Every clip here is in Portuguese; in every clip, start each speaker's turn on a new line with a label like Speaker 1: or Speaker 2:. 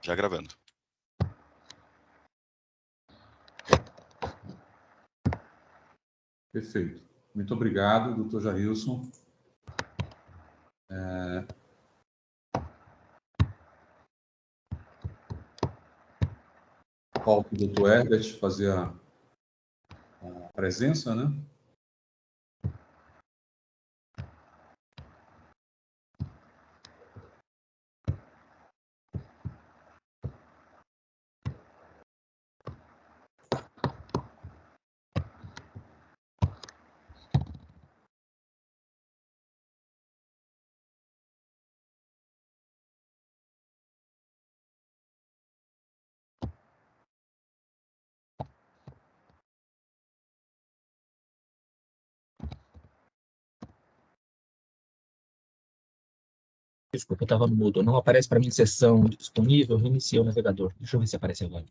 Speaker 1: Já gravando.
Speaker 2: Perfeito. Muito obrigado, doutor Jailson. Falta o doutor Herbert fazer a presença, né?
Speaker 3: Desculpa, eu estava no mudo. Não aparece para mim sessão disponível. Reiniciei o navegador. Deixa eu ver se aparece agora.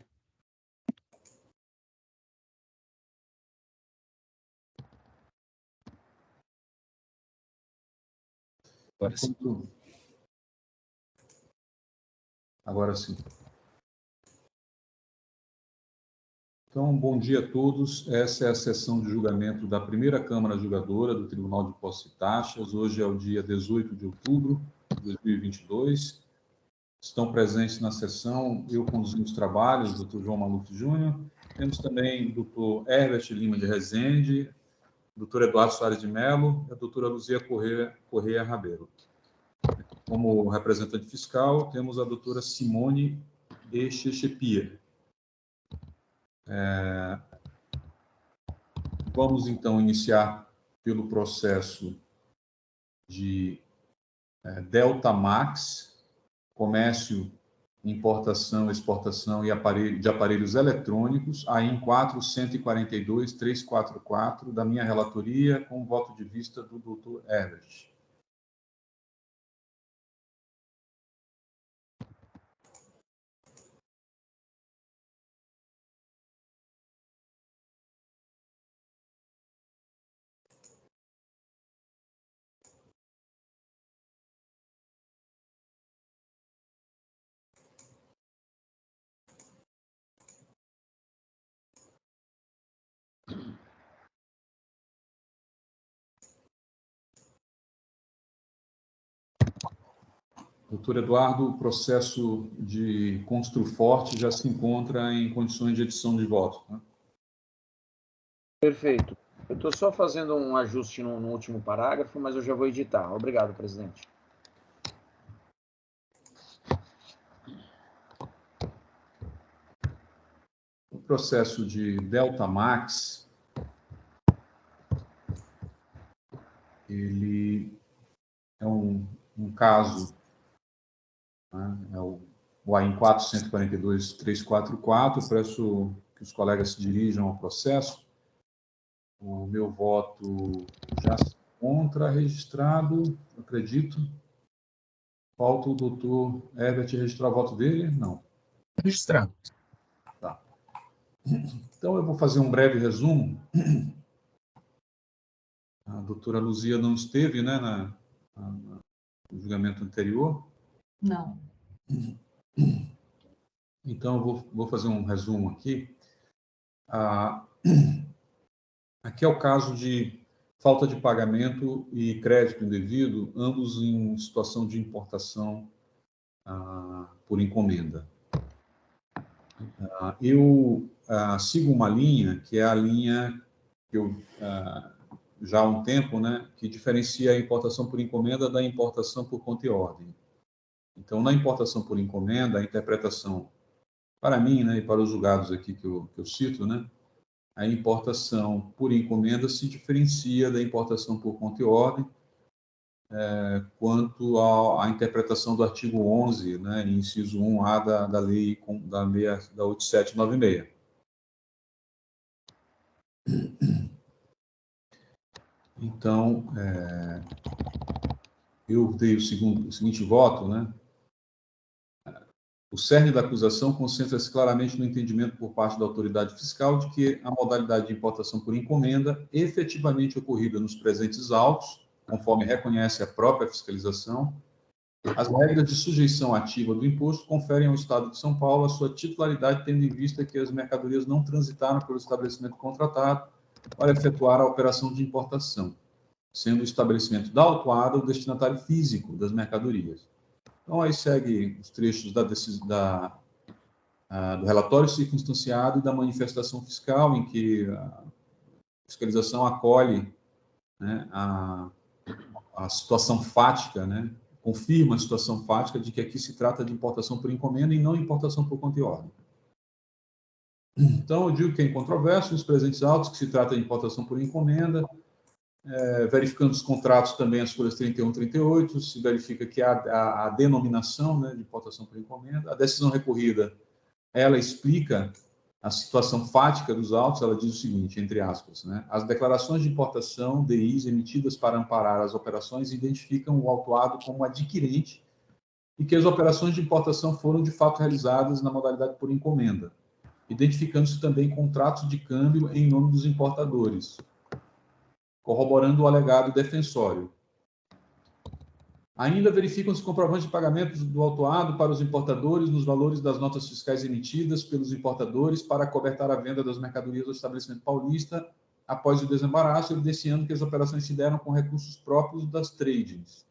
Speaker 3: Agora sim.
Speaker 2: Agora sim. Então, bom dia a todos. Essa é a sessão de julgamento da primeira Câmara Julgadora do Tribunal de Impostos e Taxas. Hoje é o dia 18 de outubro de 2022. Estão presentes na sessão, eu conduzindo os trabalhos, o doutor João Maluf Júnior. Temos também o doutor Herbert Lima de Rezende, o doutor Eduardo Soares de Mello e a doutora Luzia Correia Rabelo. Como representante fiscal, temos a doutora Simone Echechepia. Vamos, então, iniciar pelo processo de Delta Max, comércio, importação, exportação e de aparelhos eletrônicos, AIM 4.142.344, da minha relatoria, com voto de vista do doutor Herbert. Doutor Eduardo, o processo de Construforte já se encontra em condições de edição de voto, né?
Speaker 4: Perfeito. Eu estou só fazendo um ajuste no último parágrafo, mas eu já vou editar. Obrigado, presidente.
Speaker 2: O processo de Delta Max, ele é um caso, né, é o AIM 4.142.344, peço que os colegas se dirijam ao processo. O meu voto já se encontra registrado, acredito. Falta o doutor Herbert registrar o voto dele? Não.
Speaker 3: Registrado.
Speaker 2: Tá. Então, eu vou fazer um breve resumo. A doutora Luzia não esteve, né, no julgamento anterior.
Speaker 5: Não.
Speaker 2: Então, eu vou fazer um resumo aqui. Aqui é o caso de falta de pagamento e crédito indevido, ambos em situação de importação por encomenda. Eu sigo uma linha, que é a linha que eu, já há um tempo, né, que diferencia a importação por encomenda da importação por conta e ordem. Então, na importação por encomenda, a interpretação, para mim, né, e para os julgados aqui que eu cito, né, a importação por encomenda se diferencia da importação por conta e ordem, quanto à interpretação do artigo 11, né, inciso 1A da lei da 8796. Então, eu dei o seguinte voto, né? O cerne da acusação concentra-se claramente no entendimento por parte da autoridade fiscal de que a modalidade de importação por encomenda efetivamente ocorrida nos presentes autos, conforme reconhece a própria fiscalização, As regras de sujeição ativa do imposto conferem ao Estado de São Paulo a sua titularidade, tendo em vista que as mercadorias não transitaram pelo estabelecimento contratado para efetuar a operação de importação, sendo o estabelecimento da autuada o destinatário físico das mercadorias. Então, aí segue os trechos do relatório circunstanciado e da manifestação fiscal, em que a fiscalização acolhe, né, a situação fática, né, confirma a situação fática de que aqui se trata de importação por encomenda e não importação por conta e ordem. Então, eu digo que é incontroverso nos presentes autos que se trata de importação por encomenda, verificando os contratos também, as folhas 31 e 38, se verifica que há a denominação, né, de importação por encomenda. A decisão recorrida, ela explica a situação fática dos autos, ela diz o seguinte, entre aspas, né, as declarações de importação, DIs, emitidas para amparar as operações, identificam o autuado como adquirente e que as operações de importação foram, de fato, realizadas na modalidade por encomenda, identificando-se também contratos de câmbio em nome dos importadores, corroborando o alegado defensório. Ainda verificam-se comprovantes de pagamentos do autuado para os importadores nos valores das notas fiscais emitidas pelos importadores para acobertar a venda das mercadorias do estabelecimento paulista após o desembaraço, evidenciando que as operações se deram com recursos próprios das tradings,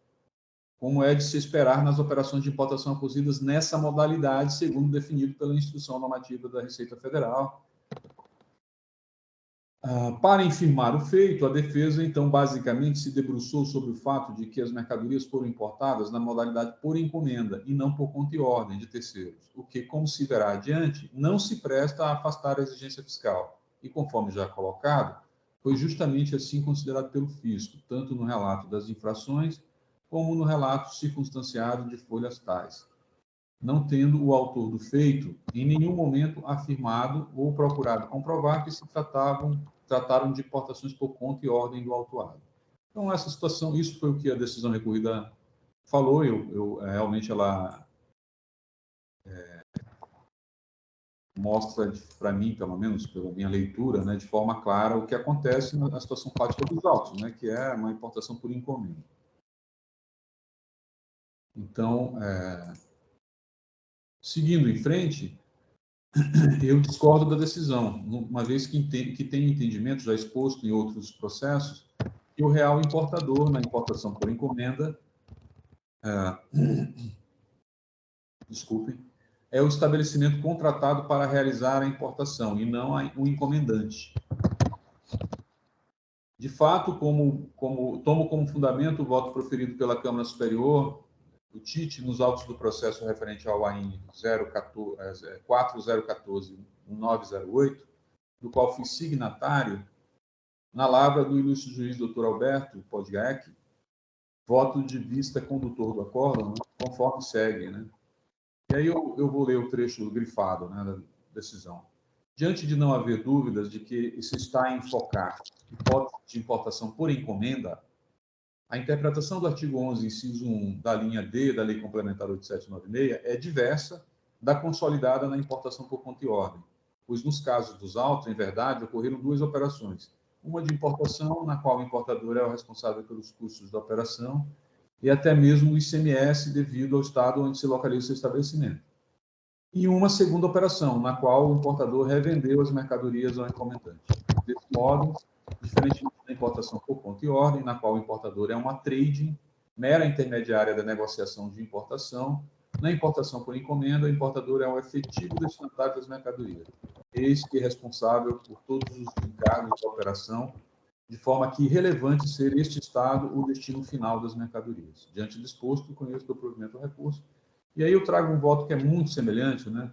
Speaker 2: como é de se esperar nas operações de importação ocorridas nessa modalidade, segundo definido pela Instrução Normativa da Receita Federal. Para infirmar o feito, a defesa, então, basicamente se debruçou sobre o fato de que as mercadorias foram importadas na modalidade por encomenda e não por conta e ordem de terceiros, o que, como se verá adiante, não se presta a afastar a exigência fiscal. E, conforme já colocado, foi justamente assim considerado pelo fisco, tanto no relato das infrações como no relato circunstanciado de folhas tais, não tendo o autor do feito em nenhum momento afirmado ou procurado comprovar que se trataram de importações por conta e ordem do autuado. Então, essa situação, isso foi o que a decisão recorrida falou, realmente ela mostra, para mim, pelo menos, pela minha leitura, né, de forma clara, o que acontece na situação fática dos autos, né, que é uma importação por encomenda. Então, seguindo em frente, eu discordo da decisão, uma vez que tem entendimento já exposto em outros processos, que o real importador, na importação por encomenda, é o estabelecimento contratado para realizar a importação, e não o encomendante. De fato, tomo como fundamento o voto proferido pela Câmara Superior, o TIT, nos autos do processo referente ao AIN 4014-1908, do qual fui signatário, na lavra do ilustre juiz Dr. Alberto Podgaek, voto de vista condutor do acórdão, né, conforme segue, né? E aí eu vou ler o trecho grifado, né, da decisão. Diante de não haver dúvidas de que se está a enfocar hipótese de importação por encomenda, a interpretação do artigo 11, inciso 1, da linha D da Lei Complementar 8796 é diversa da consolidada na importação por conta e ordem, pois nos casos dos autos, em verdade, ocorreram duas operações. Uma de importação, na qual o importador é o responsável pelos custos da operação, e até mesmo o ICMS devido ao estado onde se localiza o seu estabelecimento. E uma segunda operação, na qual o importador revendeu as mercadorias ao encomendante. Desse modo, diferentemente da importação por conta e ordem, na qual o importador é uma trading, mera intermediária da negociação de importação, na importação por encomenda, o importador é o efetivo destinatário das mercadorias, eis que é responsável por todos os encargos da operação, de forma que irrelevante ser este estado o destino final das mercadorias. Diante do exposto, conheço do provimento ao recurso. E aí eu trago um voto que é muito semelhante, né?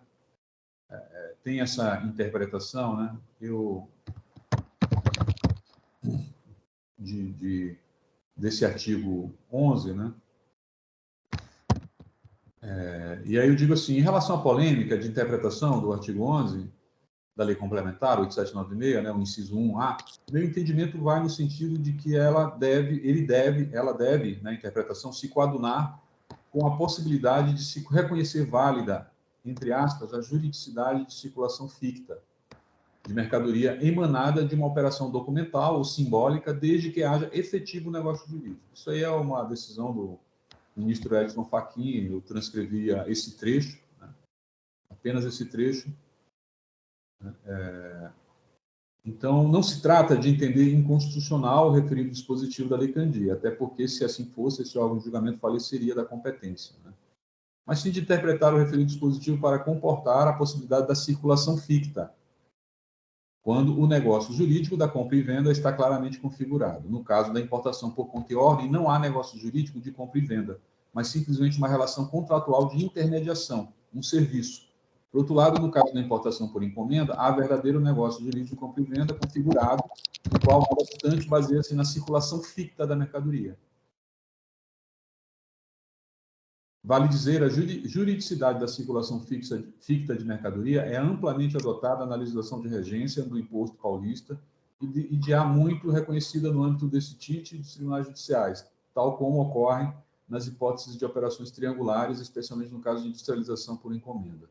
Speaker 2: Tem essa interpretação, né? Desse artigo 11, né? E aí eu digo assim, em relação à polêmica de interpretação do artigo 11 da Lei Complementar 8796, né, o inciso 1A, meu entendimento vai no sentido de que ela deve, na interpretação, se coadunar com a possibilidade de se reconhecer válida, entre aspas, a juridicidade de circulação ficta de mercadoria emanada de uma operação documental ou simbólica, desde que haja efetivo negócio jurídico. Isso aí é uma decisão ministro Edson Fachin, eu transcrevia esse trecho, né? Apenas esse trecho. Então, não se trata de entender inconstitucional o referido dispositivo da Lei Candia, até porque, se assim fosse, esse órgão de julgamento faleceria da competência, né? Mas sim de interpretar o referido dispositivo para comportar a possibilidade da circulação ficta, quando o negócio jurídico da compra e venda está claramente configurado. No caso da importação por conta e ordem, não há negócio jurídico de compra e venda, mas simplesmente uma relação contratual de intermediação, um serviço. Por outro lado, no caso da importação por encomenda, há verdadeiro negócio jurídico de compra e venda configurado, no qual, não obstante, baseia-se na circulação ficta da mercadoria. Vale dizer, a juridicidade da circulação ficta de mercadoria é amplamente adotada na legislação de regência do imposto paulista e de há muito reconhecida no âmbito desse TIT e dos tribunais judiciais, tal como ocorre nas hipóteses de operações triangulares, especialmente no caso de industrialização por encomenda.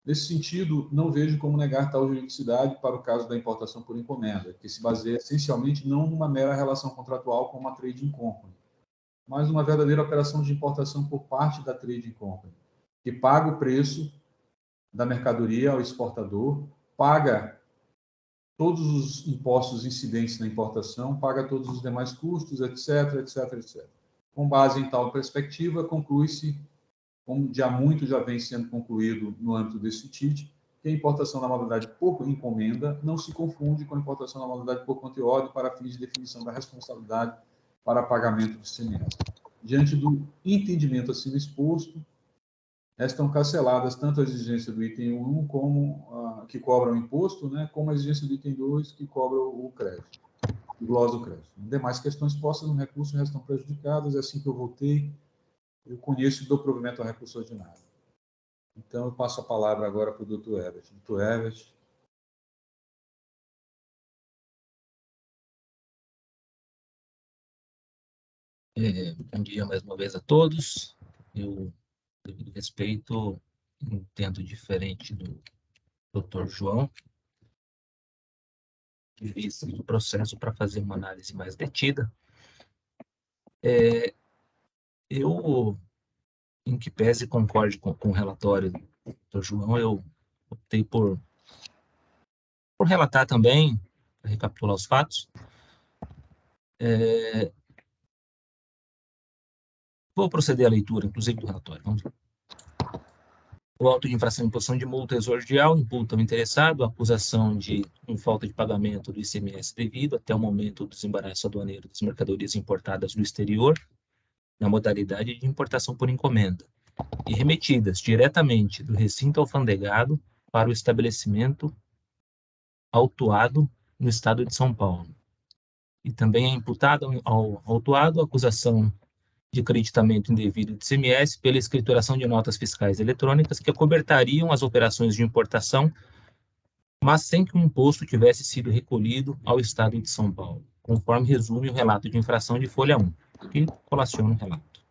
Speaker 2: Nesse sentido, não vejo como negar tal juridicidade para o caso da importação por encomenda, que se baseia essencialmente não numa mera relação contratual com uma trading company, mas uma verdadeira operação de importação por parte da trading company, que paga o preço da mercadoria ao exportador, paga todos os impostos incidentes na importação, paga todos os demais custos, etc, etc, etc. Com base em tal perspectiva, conclui-se, como já muito já vem sendo concluído no âmbito desse TIT, que a importação na modalidade por encomenda não se confunde com a importação na modalidade por conta e ordem para fins de definição da responsabilidade para pagamento do ICMS. Diante do entendimento acima exposto, estão canceladas tanto a exigência do item 1, como, que cobra o imposto, né, como a exigência do item 2, que cobra o crédito, o glosa do crédito. Demais questões postas no recurso restam prejudicadas, é assim que eu votei, eu conheço e dou provimento ao recurso ordinário. Então, eu passo a palavra agora para o doutor Herbert. Doutor Herbert.
Speaker 3: Bom dia mais uma vez a todos. Eu, devido respeito, entendo diferente do Dr. João, de vista do processo para fazer uma análise mais detida. Eu, em que pese concorde com o relatório do Dr. João, eu optei por relatar também, para recapitular os fatos. Vou proceder à leitura, inclusive, do relatório. Vamos lá. O auto de infração em imposição de multa exordial imputa ao interessado a acusação de falta de pagamento do ICMS devido até o momento do desembaraço aduaneiro das mercadorias importadas do exterior, na modalidade de importação por encomenda, e remetidas diretamente do recinto alfandegado para o estabelecimento autuado no estado de São Paulo. E também é imputada ao autuado a acusação de acreditamento indevido de ICMS pela escrituração de notas fiscais eletrônicas que acobertariam as operações de importação, mas sem que o imposto tivesse sido recolhido ao Estado de São Paulo, conforme resume o relato de infração de folha 1, que colaciona o relato.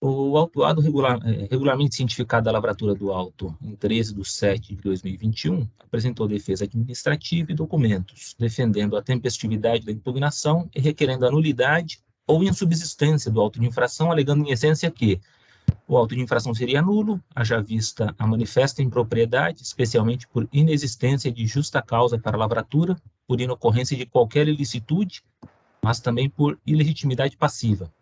Speaker 3: O autuado regularmente cientificado da lavratura do auto em 13/7/2021 apresentou defesa administrativa e documentos, defendendo a tempestividade da impugnação e requerendo a nulidade ou insubsistência do auto de infração, alegando em essência que o auto de infração seria nulo, haja vista a manifesta impropriedade, especialmente por inexistência de justa causa para a lavratura, por inocorrência de qualquer ilicitude, mas também por ilegitimidade passiva.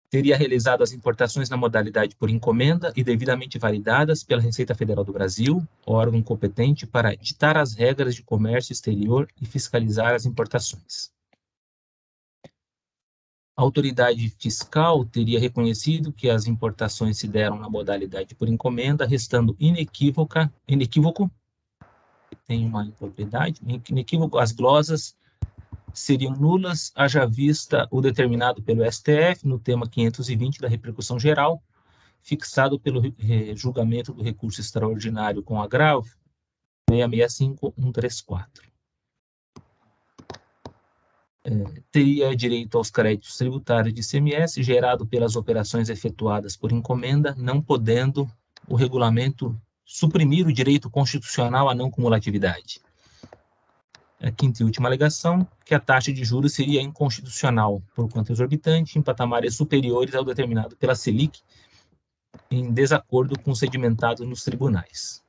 Speaker 3: Teria realizado as importações na modalidade por encomenda e devidamente validadas pela Receita Federal do Brasil, órgão competente para ditar as regras de comércio exterior e fiscalizar as importações. A autoridade fiscal teria reconhecido que as importações se deram na modalidade por encomenda, restando inequívoco, tem uma impropriedade, inequívoco, as glosas seriam nulas, haja vista o determinado pelo STF no tema 520 da repercussão geral, fixado pelo julgamento do recurso extraordinário com agravo 665.134. Teria direito aos créditos tributários de ICMS gerado pelas operações efetuadas por encomenda, não podendo o regulamento suprimir o direito constitucional à não cumulatividade. A quinta e última alegação, que a taxa de juros seria inconstitucional, por quanto exorbitante, em patamares superiores ao determinado pela Selic, em desacordo com o sedimentado nos tribunais.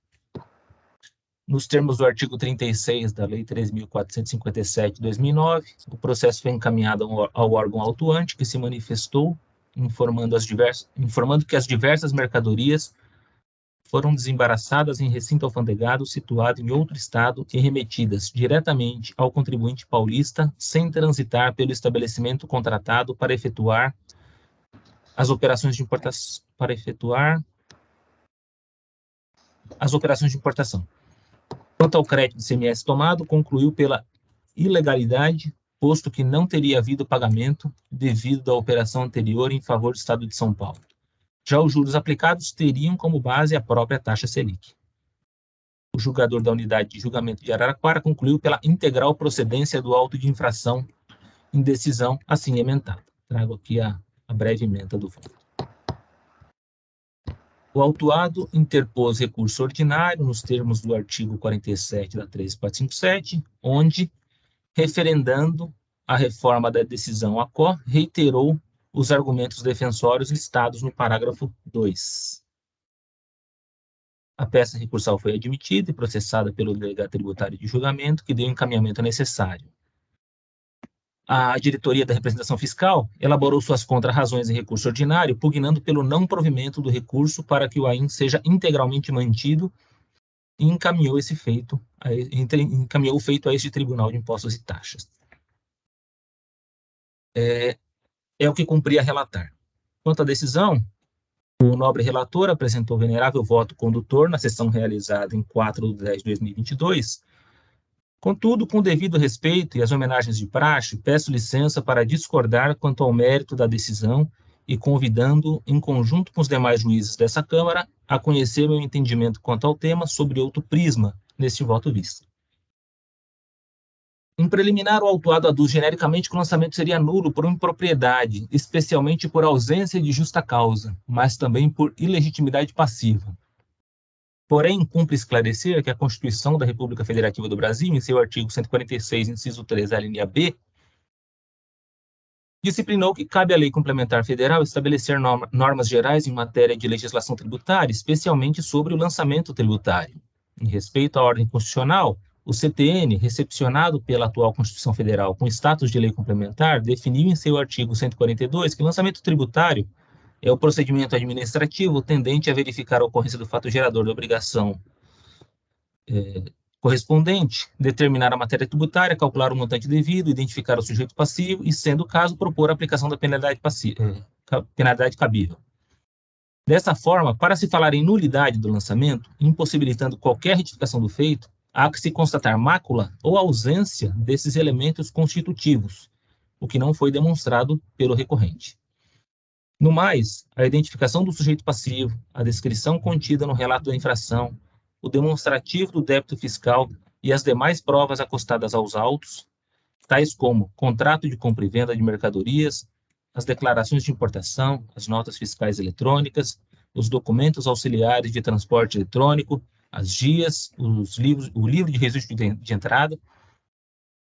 Speaker 3: Nos termos do artigo 36 da Lei 3.457 de 2009, o processo foi encaminhado ao órgão autuante, que se manifestou, informando que as diversas mercadorias foram desembaraçadas em recinto alfandegado situado em outro estado e remetidas diretamente ao contribuinte paulista sem transitar pelo estabelecimento contratado para efetuar as operações de importação. Quanto ao crédito de ICMS tomado, concluiu pela ilegalidade, posto que não teria havido pagamento devido à operação anterior em favor do Estado de São Paulo. Já os juros aplicados teriam como base a própria taxa Selic. O julgador da unidade de julgamento de Araraquara concluiu pela integral procedência do auto de infração em decisão assim emendada. Trago aqui a breve emenda do voto. O autuado interpôs recurso ordinário nos termos do artigo 47 da 13457, onde, referendando a reforma da decisão ACO, reiterou os argumentos defensórios listados no parágrafo 2. A peça recursal foi admitida e processada pelo delegado tributário de julgamento, que deu o encaminhamento necessário. A diretoria da representação fiscal elaborou suas contrarrazões em recurso ordinário, pugnando pelo não provimento do recurso para que o AIN seja integralmente mantido e encaminhou o feito a este Tribunal de Impostos e Taxas. É o que cumpria relatar. Quanto à decisão, o nobre relator apresentou venerável voto condutor na sessão realizada em 4/10/2022. Contudo, com o devido respeito e as homenagens de praxe, peço licença para discordar quanto ao mérito da decisão e convidando, em conjunto com os demais juízes dessa Câmara, a conhecer meu entendimento quanto ao tema sobre outro prisma neste voto visto. Em preliminar, o autuado aduz genericamente que o lançamento seria nulo por impropriedade, especialmente por ausência de justa causa, mas também por ilegitimidade passiva. Porém, cumpre esclarecer que a Constituição da República Federativa do Brasil, em seu artigo 146, inciso 3, a linha B, disciplinou que cabe à Lei Complementar Federal estabelecer normas gerais em matéria de legislação tributária, especialmente sobre o lançamento tributário. Em respeito à ordem constitucional, o CTN, recepcionado pela atual Constituição Federal com status de lei complementar, definiu em seu artigo 142 que o lançamento tributário é o procedimento administrativo tendente a verificar a ocorrência do fato gerador da obrigação correspondente, determinar a matéria tributária, calcular o montante devido, identificar o sujeito passivo e, sendo o caso, propor a aplicação da penalidade cabível. Dessa forma, para se falar em nulidade do lançamento, impossibilitando qualquer retificação do feito, há que se constatar mácula ou ausência desses elementos constitutivos, o que não foi demonstrado pelo recorrente. No mais, a identificação do sujeito passivo, a descrição contida no relato da infração, o demonstrativo do débito fiscal e as demais provas acostadas aos autos, tais como contrato de compra e venda de mercadorias, as declarações de importação, as notas fiscais eletrônicas, os documentos auxiliares de transporte eletrônico, as guias, o livro de registro de entrada,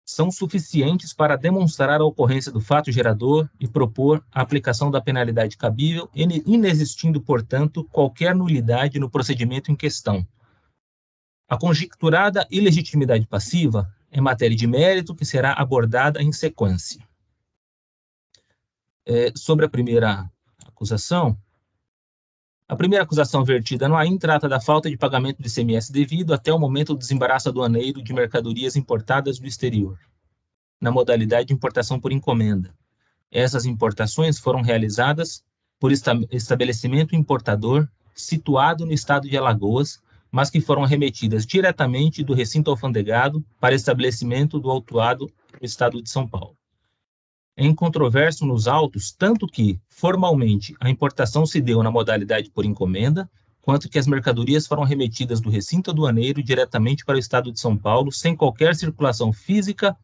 Speaker 3: são suficientes para demonstrar a ocorrência do fato gerador e propor a aplicação da penalidade cabível, inexistindo, portanto, qualquer nulidade no procedimento em questão. A conjecturada ilegitimidade passiva é matéria de mérito que será abordada em sequência. Sobre a primeira acusação, vertida no AIN trata da falta de pagamento de ICMS devido até o momento do desembaraço aduaneiro de mercadorias importadas do exterior, na modalidade de importação por encomenda. Essas importações foram realizadas por estabelecimento importador situado no estado de Alagoas, mas que foram remetidas diretamente do recinto alfandegado para estabelecimento do autuado no estado de São Paulo. É incontroverso nos autos tanto que, formalmente, a importação se deu na modalidade por encomenda, quanto que as mercadorias foram remetidas do recinto aduaneiro diretamente para o estado de São Paulo, sem qualquer circulação física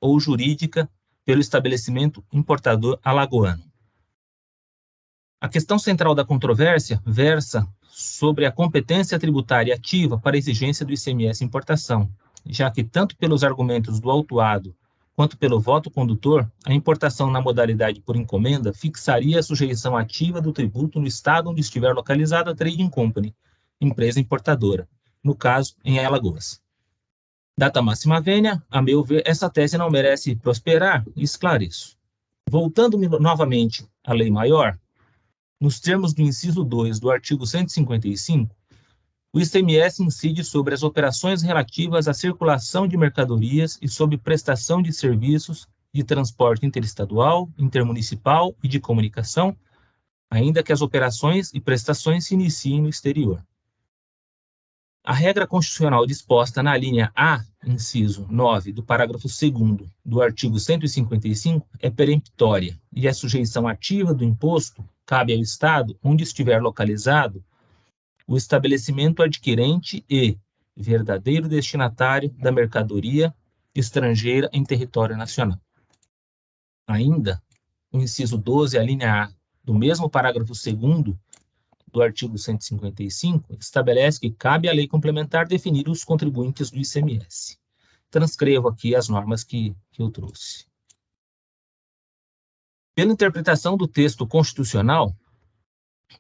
Speaker 3: ou jurídica pelo estabelecimento importador alagoano. A questão central da controvérsia versa sobre a competência tributária ativa para a exigência do ICMS importação, já que tanto pelos argumentos do autuado quanto pelo voto condutor, a importação na modalidade por encomenda fixaria a sujeição ativa do tributo no estado onde estiver localizada a trading company, empresa importadora, no caso, em Alagoas. Data máxima vênia, a meu ver, essa tese não merece prosperar e esclareço. Voltando novamente à lei maior, nos termos do inciso 2 do artigo 155, o ICMS incide sobre as operações relativas à circulação de mercadorias e sobre prestação de serviços de transporte interestadual, intermunicipal e de comunicação, ainda que as operações e prestações se iniciem no exterior. A regra constitucional disposta na linha A, inciso 9, do parágrafo 2º do artigo 155 é peremptória e a sujeição ativa do imposto cabe ao Estado onde estiver localizado o estabelecimento adquirente e verdadeiro destinatário da mercadoria estrangeira em território nacional. Ainda, o inciso 12, a linha A, do mesmo parágrafo 2º do artigo 155, estabelece que cabe à lei complementar definir os contribuintes do ICMS. Transcrevo aqui as normas que eu trouxe. Pela interpretação do texto constitucional,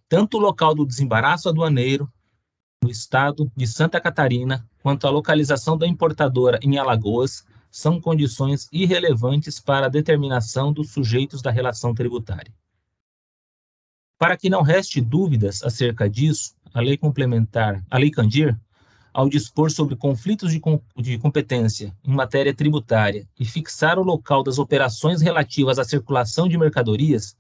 Speaker 3: tanto o local do desembaraço aduaneiro no estado de Santa Catarina, quanto a localização da importadora em Alagoas, são condições irrelevantes para a determinação dos sujeitos da relação tributária. Para que não reste dúvidas acerca disso, a Lei Complementar, a Lei Candir, ao dispor sobre conflitos de competência em matéria tributária e fixar o local das operações relativas à circulação de mercadorias,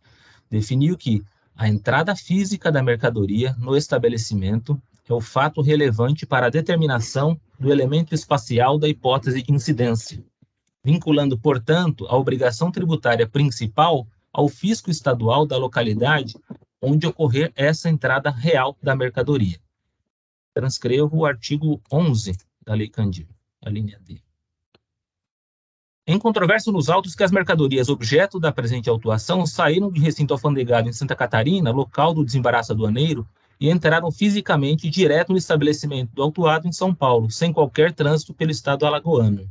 Speaker 3: definiu que a entrada física da mercadoria no estabelecimento é o fato relevante para a determinação do elemento espacial da hipótese de incidência, vinculando, portanto, a obrigação tributária principal ao fisco estadual da localidade onde ocorrer essa entrada real da mercadoria. Transcrevo o artigo 11 da Lei Candir, a linha D. Em controvérsia nos autos que as mercadorias objeto da presente autuação saíram de recinto alfandegado em Santa Catarina, local do desembaraço aduaneiro, e entraram fisicamente direto no estabelecimento do autuado em São Paulo, sem qualquer trânsito pelo estado alagoano.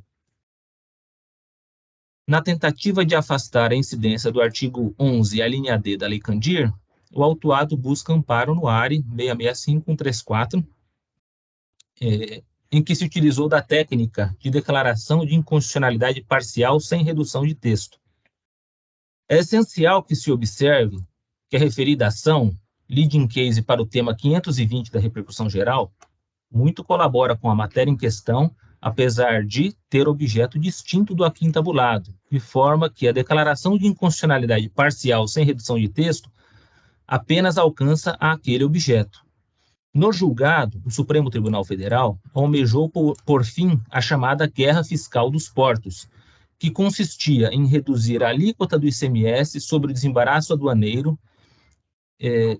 Speaker 3: Na tentativa de afastar a incidência do artigo 11, a linha D da Lei Candir, o autuado busca amparo no ARE 665-134, em que se utilizou da técnica de declaração de inconstitucionalidade parcial sem redução de texto. É essencial que se observe que a referida ação, leading case para o tema 520 da repercussão geral, muito colabora com a matéria em questão, apesar de ter objeto distinto do aqui entabulado, de forma que a declaração de inconstitucionalidade parcial sem redução de texto apenas alcança aquele objeto. No julgado, o Supremo Tribunal Federal almejou por fim a chamada guerra fiscal dos portos, que consistia em reduzir a alíquota do ICMS sobre o desembaraço aduaneiro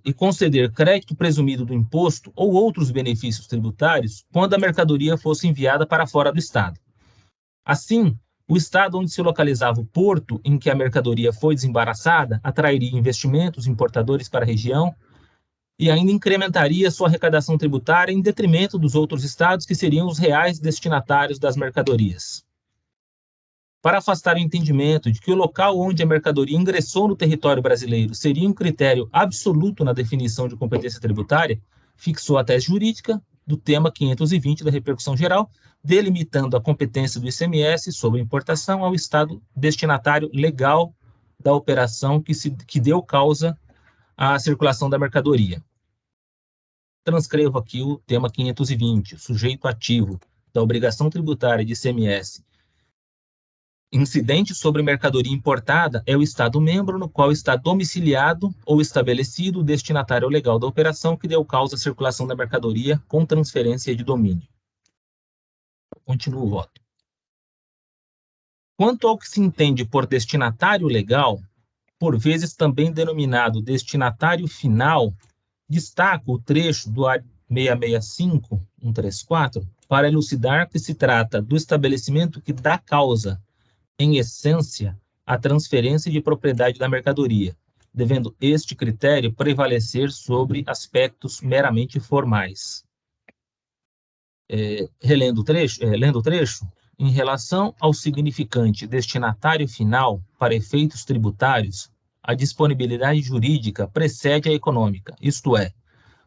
Speaker 3: e conceder crédito presumido do imposto ou outros benefícios tributários quando a mercadoria fosse enviada para fora do Estado. Assim, o Estado onde se localizava o porto em que a mercadoria foi desembaraçada atrairia investimentos importadores para a região e ainda incrementaria sua arrecadação tributária em detrimento dos outros estados que seriam os reais destinatários das mercadorias. Para afastar o entendimento de que o local onde a mercadoria ingressou no território brasileiro seria um critério absoluto na definição de competência tributária, fixou a tese jurídica do tema 520 da repercussão geral, delimitando a competência do ICMS sobre importação ao estado destinatário legal da operação que deu causa à circulação da mercadoria. Transcrevo aqui o tema 520, sujeito ativo da obrigação tributária de ICMS incidente sobre mercadoria importada é o Estado-membro no qual está domiciliado ou estabelecido o destinatário legal da operação que deu causa à circulação da mercadoria com transferência de domínio. Continuo o voto. Quanto ao que se entende por destinatário legal, por vezes também denominado destinatário final, destaco o trecho do ARE 665-134 para elucidar que se trata do estabelecimento que dá causa, em essência, à transferência de propriedade da mercadoria, devendo este critério prevalecer sobre aspectos meramente formais. lendo o trecho, em relação ao significante destinatário final para efeitos tributários, a disponibilidade jurídica precede a econômica, isto é,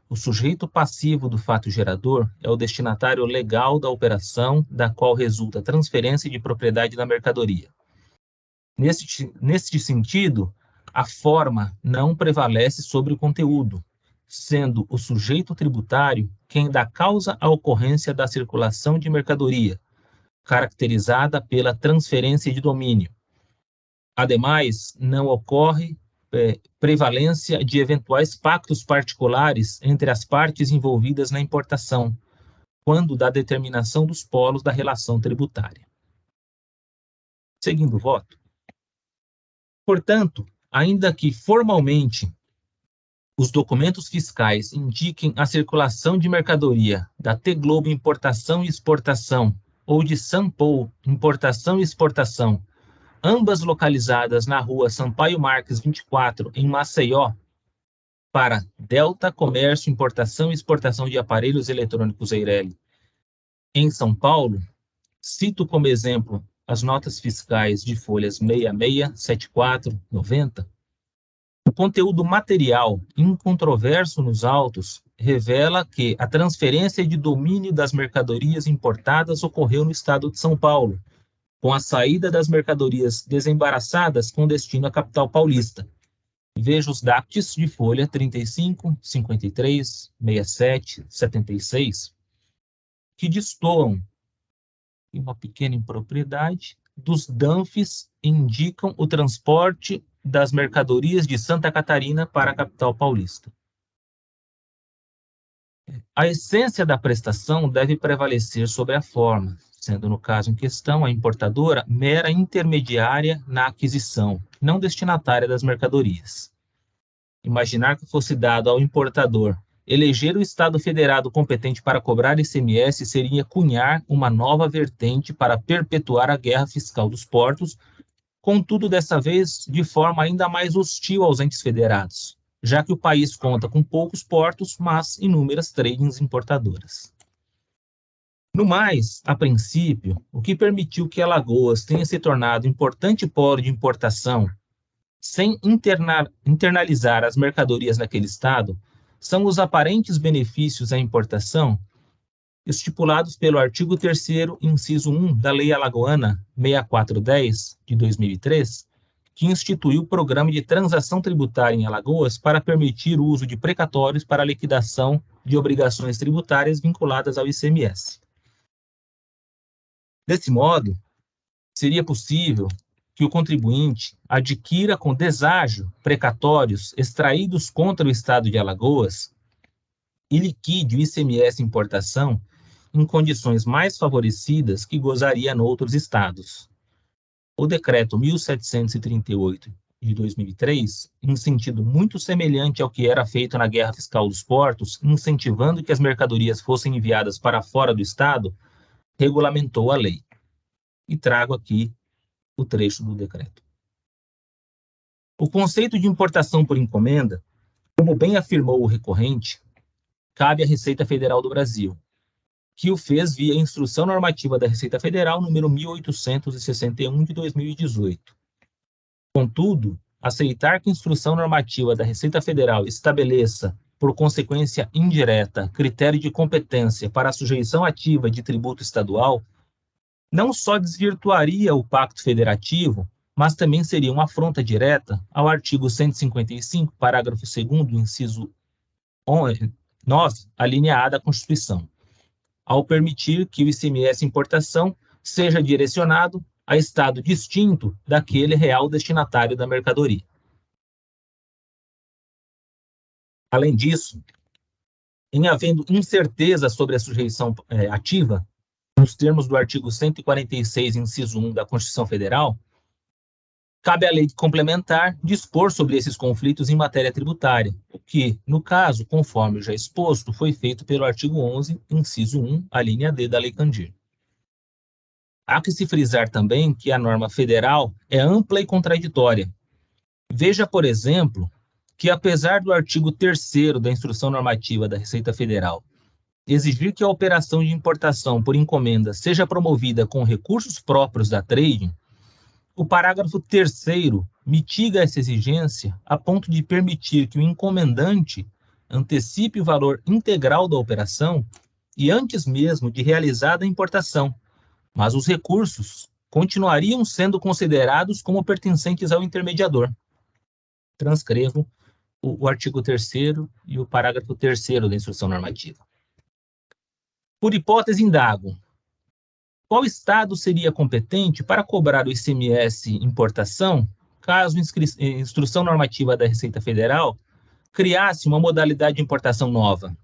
Speaker 3: o sujeito passivo do fato gerador é o destinatário legal da operação da qual resulta a transferência de propriedade da mercadoria. Neste sentido, a forma não prevalece sobre o conteúdo, sendo o sujeito tributário quem dá causa à ocorrência da circulação de mercadoria, caracterizada pela transferência de domínio. Ademais, não ocorre prevalência de eventuais pactos particulares entre as partes envolvidas na importação, quando da determinação dos polos da relação tributária. Seguindo o voto. Portanto, ainda que formalmente os documentos fiscais indiquem a circulação de mercadoria da T-Globo Importação e Exportação ou de Sanpou Importação e Exportação, ambas localizadas na rua Sampaio Marques 24, em Maceió, para Delta Comércio, Importação e Exportação de Aparelhos Eletrônicos Eireli, em São Paulo, cito como exemplo as notas fiscais de folhas 66, 74, 90, o conteúdo material incontroverso nos autos revela que a transferência de domínio das mercadorias importadas ocorreu no estado de São Paulo, com a saída das mercadorias desembaraçadas com destino à capital paulista. Veja os DACTs de folha 35, 53, 67, 76, que destoam em uma pequena impropriedade dos DANFs e indicam o transporte das mercadorias de Santa Catarina para a capital paulista. A essência da prestação deve prevalecer sobre a forma, sendo no caso em questão a importadora mera intermediária na aquisição, não destinatária das mercadorias. Imaginar que fosse dado ao importador eleger o Estado federado competente para cobrar ICMS seria cunhar uma nova vertente para perpetuar a guerra fiscal dos portos, contudo, dessa vez, de forma ainda mais hostil aos entes federados, já que o país conta com poucos portos, mas inúmeras tradings importadoras. No mais, a princípio, o que permitiu que Alagoas tenha se tornado importante polo de importação, sem internalizar as mercadorias naquele estado, são os aparentes benefícios à importação estipulados pelo artigo 3º, inciso 1 da Lei Alagoana 6410, de 2003, que instituiu o Programa de Transação Tributária em Alagoas para permitir o uso de precatórios para a liquidação de obrigações tributárias vinculadas ao ICMS. Desse modo, seria possível que o contribuinte adquira com deságio precatórios extraídos contra o Estado de Alagoas e liquide o ICMS importação em condições mais favorecidas que gozaria noutros estados. O Decreto 1738 de 2003, em sentido muito semelhante ao que era feito na Guerra Fiscal dos Portos, incentivando que as mercadorias fossem enviadas para fora do estado, regulamentou a lei. E trago aqui o trecho do decreto. O conceito de importação por encomenda, como bem afirmou o recorrente, cabe à Receita Federal do Brasil, que o fez via Instrução Normativa da Receita Federal número 1861 de 2018. Contudo, aceitar que a Instrução Normativa da Receita Federal estabeleça, por consequência indireta, critério de competência para a sujeição ativa de tributo estadual, não só desvirtuaria o Pacto Federativo, mas também seria uma afronta direta ao artigo 155, parágrafo 2º, inciso 9, a linha A da Constituição, ao permitir que o ICMS importação seja direcionado a estado distinto daquele real destinatário da mercadoria. Além disso, em havendo incerteza sobre a sujeição ativa, nos termos do artigo 146, inciso 1 da Constituição Federal, cabe à lei complementar dispor sobre esses conflitos em matéria tributária, o que, no caso, conforme já exposto, foi feito pelo artigo 11, inciso 1, a linha D da Lei Candir. Há que se frisar também que a norma federal é ampla e contraditória. Veja, por exemplo, que apesar do artigo 3º da Instrução Normativa da Receita Federal exigir que a operação de importação por encomenda seja promovida com recursos próprios da trading, o parágrafo 3º mitiga essa exigência a ponto de permitir que o encomendante antecipe o valor integral da operação e antes mesmo de realizada a importação, mas os recursos continuariam sendo considerados como pertencentes ao intermediador. Transcrevo o artigo 3º e o parágrafo 3º da instrução normativa. Por hipótese, indago: qual Estado seria competente para cobrar o ICMS importação, caso a instrução normativa da Receita Federal criasse uma modalidade de importação nova?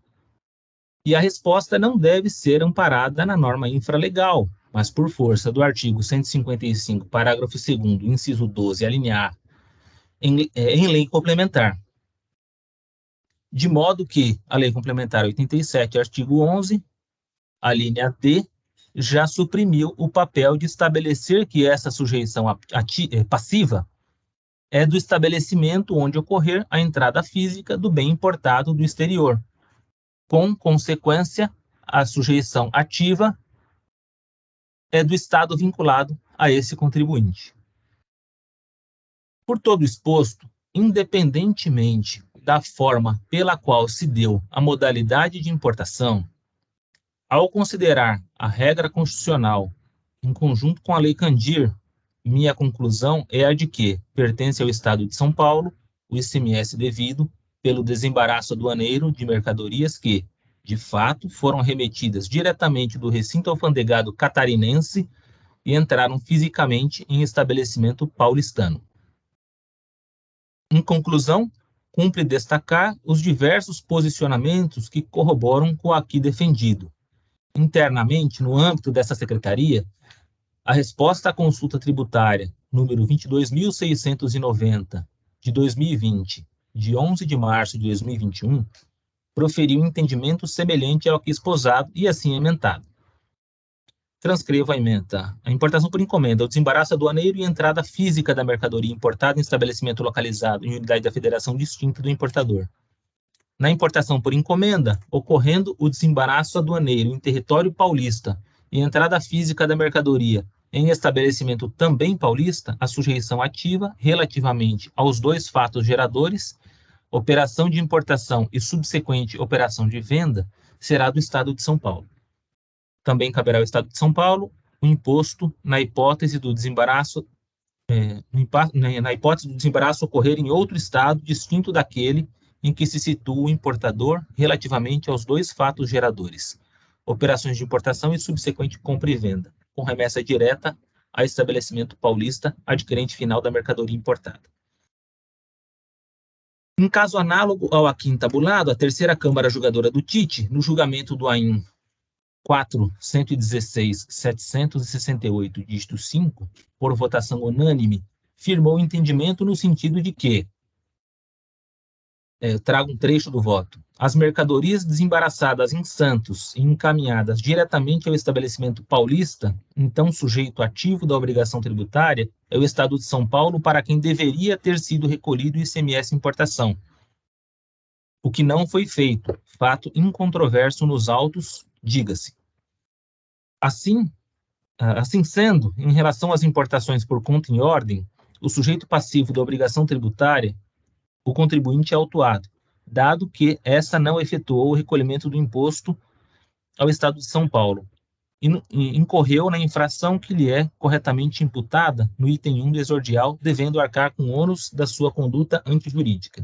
Speaker 3: E a resposta não deve ser amparada na norma infralegal, mas por força do artigo 155, parágrafo 2º, inciso 12, alínea A, em lei complementar. De modo que a Lei Complementar 87, artigo 11, a linha D, já suprimiu o papel de estabelecer que essa sujeição passiva é do estabelecimento onde ocorrer a entrada física do bem importado do exterior. Com consequência, a sujeição ativa é do Estado vinculado a esse contribuinte. Por todo exposto, independentemente da forma pela qual se deu a modalidade de importação, ao considerar a regra constitucional em conjunto com a Lei Candir, minha conclusão é a de que pertence ao Estado de São Paulo o ICMS devido pelo desembaraço aduaneiro de mercadorias que, de fato, foram remetidas diretamente do recinto alfandegado catarinense e entraram fisicamente em estabelecimento paulistano. Em conclusão, cumpre destacar os diversos posicionamentos que corroboram com o aqui defendido. Internamente, no âmbito dessa secretaria, a resposta à consulta tributária número 22.690 de 2020, de 11 de março de 2021, proferiu um entendimento semelhante ao aqui exposado e assim emendado. Transcrevo a emenda. A importação por encomenda, o desembaraço aduaneiro e entrada física da mercadoria importada em estabelecimento localizado em unidade da federação distinta do importador. Na importação por encomenda, ocorrendo o desembaraço aduaneiro em território paulista e entrada física da mercadoria em estabelecimento também paulista, a sujeição ativa relativamente aos dois fatos geradores, operação de importação e subsequente operação de venda, será do Estado de São Paulo. Também caberá ao Estado de São Paulo o imposto na hipótese do desembaraço ocorrer em outro estado distinto daquele em que se situa o importador relativamente aos dois fatos geradores, operações de importação e subsequente compra e venda, com remessa direta a estabelecimento paulista adquirente final da mercadoria importada. Em caso análogo ao aqui entabulado, a terceira Câmara Julgadora do TIT, no julgamento do AIN 4.116.768, dígito 5, por votação unânime, firmou o entendimento no sentido de que, trago um trecho do voto, as mercadorias desembaraçadas em Santos e encaminhadas diretamente ao estabelecimento paulista, então sujeito ativo da obrigação tributária, é o Estado de São Paulo para quem deveria ter sido recolhido o ICMS importação, o que não foi feito, fato incontroverso nos autos, diga-se. Assim sendo, em relação às importações por conta em ordem, o sujeito passivo da obrigação tributária, o contribuinte é autuado, dado que essa não efetuou o recolhimento do imposto ao Estado de São Paulo e incorreu na infração que lhe é corretamente imputada no item 1 do exordial, devendo arcar com o ônus da sua conduta antijurídica.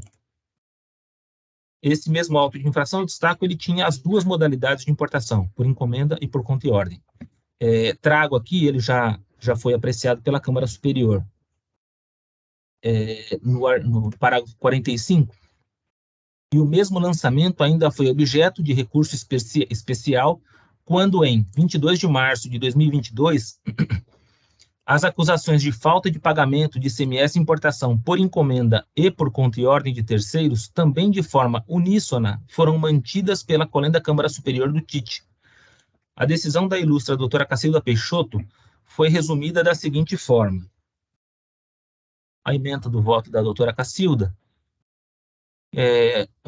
Speaker 3: Esse mesmo auto de infração, eu destaco, ele tinha as duas modalidades de importação, por encomenda e por conta e ordem. Trago aqui, ele já foi apreciado pela Câmara Superior. No parágrafo 45, e o mesmo lançamento ainda foi objeto de recurso especial quando, em 22 de março de 2022, as acusações de falta de pagamento de ICMS importação por encomenda e por conta e ordem de terceiros, também de forma uníssona, foram mantidas pela Colenda Câmara Superior do TIT. A decisão da ilustra doutora Cacilda Peixoto foi resumida da seguinte forma. A ementa do voto da doutora Cacilda,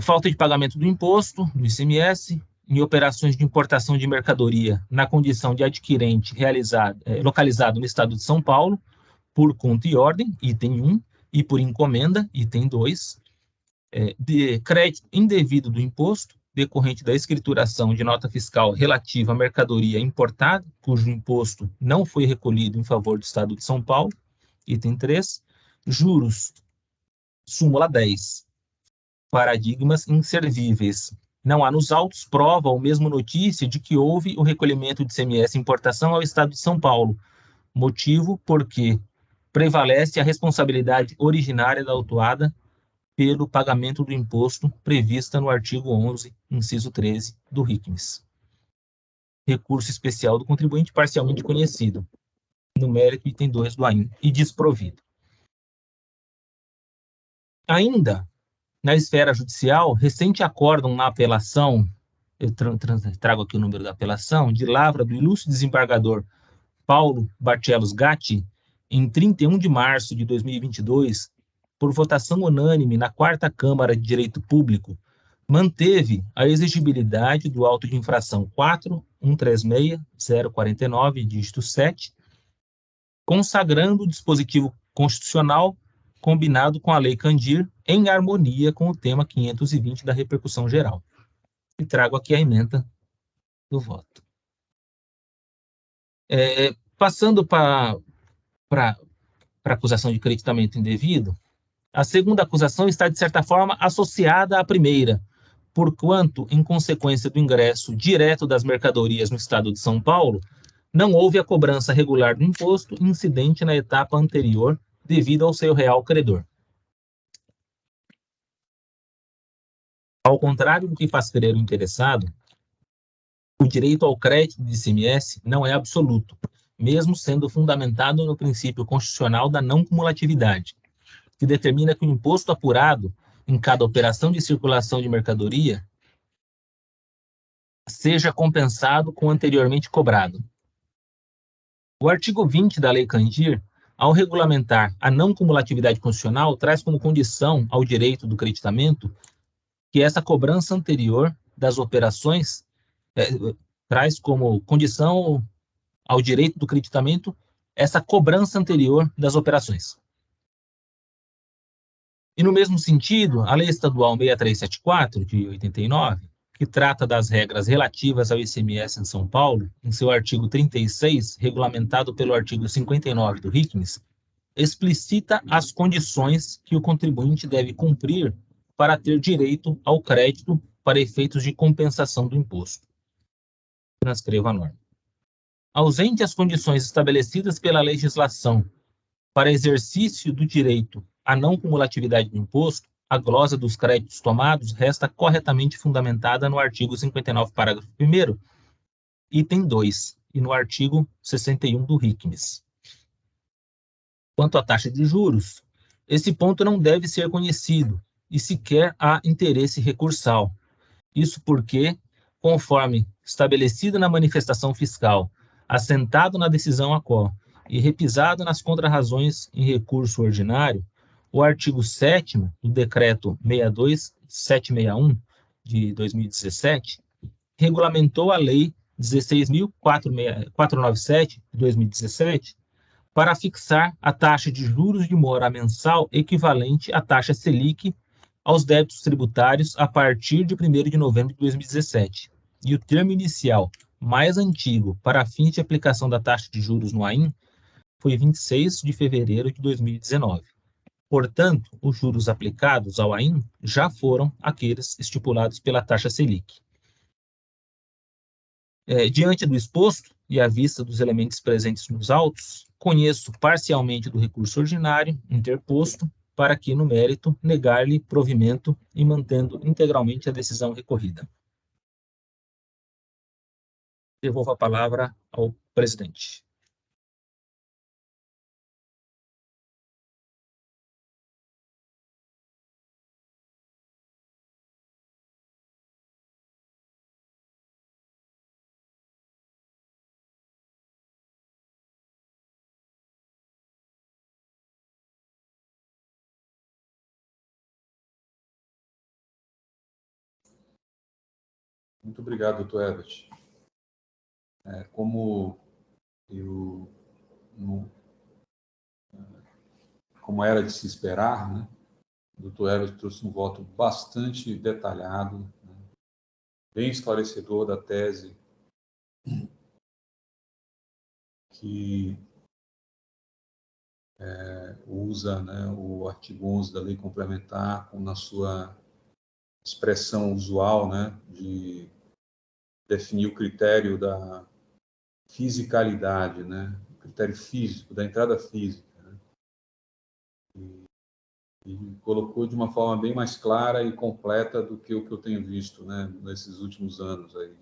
Speaker 3: falta de pagamento do imposto, do ICMS, em operações de importação de mercadoria na condição de adquirente localizado no estado de São Paulo, por conta e ordem, item 1, e por encomenda, item 2, de crédito indevido do imposto, decorrente da escrituração de nota fiscal relativa à mercadoria importada, cujo imposto não foi recolhido em favor do estado de São Paulo, item 3, juros, súmula 10, paradigmas inservíveis. Não há nos autos prova ou mesmo notícia de que houve o recolhimento de ICMS importação ao estado de São Paulo, motivo porque prevalece a responsabilidade originária da autuada pelo pagamento do imposto prevista no artigo 11, inciso 13 do RICMES. Recurso especial do contribuinte parcialmente conhecido. No mérito, item 2 do AIN e desprovido. Ainda na esfera judicial, recente acórdão na apelação, eu trago aqui o número da apelação, de lavra do ilustre desembargador Paulo Barcelos Gatti, em 31 de março de 2022, por votação unânime na 4ª Câmara de Direito Público, manteve a exigibilidade do auto de infração 4.136.049, dígito 7, consagrando o dispositivo constitucional combinado com a Lei Candir, em harmonia com o tema 520 da repercussão geral. E trago aqui a ementa do voto. Passando para a acusação de creditamento indevido, a segunda acusação está, de certa forma, associada à primeira, porquanto, em consequência do ingresso direto das mercadorias no estado de São Paulo, não houve a cobrança regular do imposto incidente na etapa anterior devido ao seu real credor. Ao contrário do que faz crer o interessado, o direito ao crédito de ICMS não é absoluto, mesmo sendo fundamentado no princípio constitucional da não cumulatividade, que determina que o imposto apurado em cada operação de circulação de mercadoria seja compensado com o anteriormente cobrado. O artigo 20 da Lei Candir, ao regulamentar a não cumulatividade constitucional, traz como condição ao direito do creditamento que essa cobrança anterior das operações traz como condição ao direito do creditamento essa cobrança anterior das operações. E no mesmo sentido, a Lei Estadual 6374, de 89, que trata das regras relativas ao ICMS em São Paulo, em seu artigo 36, regulamentado pelo artigo 59 do RICMES, explicita as condições que o contribuinte deve cumprir para ter direito ao crédito para efeitos de compensação do imposto. Transcrevo a norma. Ausente as condições estabelecidas pela legislação para exercício do direito à não cumulatividade do imposto, a glosa dos créditos tomados resta corretamente fundamentada no artigo 59, parágrafo 1º, item 2, e no artigo 61 do RICMES. Quanto à taxa de juros, esse ponto não deve ser conhecido e sequer há interesse recursal. Isso porque, conforme estabelecido na manifestação fiscal, assentado na decisão ACO e repisado nas contrarrazões em recurso ordinário, o artigo 7º do Decreto 62761, de 2017, regulamentou a Lei 16.497, de 2017, para fixar a taxa de juros de mora mensal equivalente à taxa Selic aos débitos tributários a partir de 1º de novembro de 2017. E o termo inicial mais antigo para fins de aplicação da taxa de juros no AIN foi 26 de fevereiro de 2019. Portanto, os juros aplicados ao AIN já foram aqueles estipulados pela taxa Selic. Diante do exposto e à vista dos elementos presentes nos autos, conheço parcialmente do recurso ordinário interposto para que, no mérito, negar-lhe provimento e mantendo integralmente a decisão recorrida. Devolvo a palavra ao presidente.
Speaker 2: Muito obrigado, doutor Herbert. Como era de se esperar, né? O doutor Herbert trouxe um voto bastante detalhado, né? Bem esclarecedor da tese que usa, né, o artigo 11 da Lei Complementar na sua expressão usual, né, de definir o critério da fisicalidade, né, o critério físico, da entrada física, né, e colocou de uma forma bem mais clara e completa do que o que eu tenho visto, né, nesses últimos anos aí,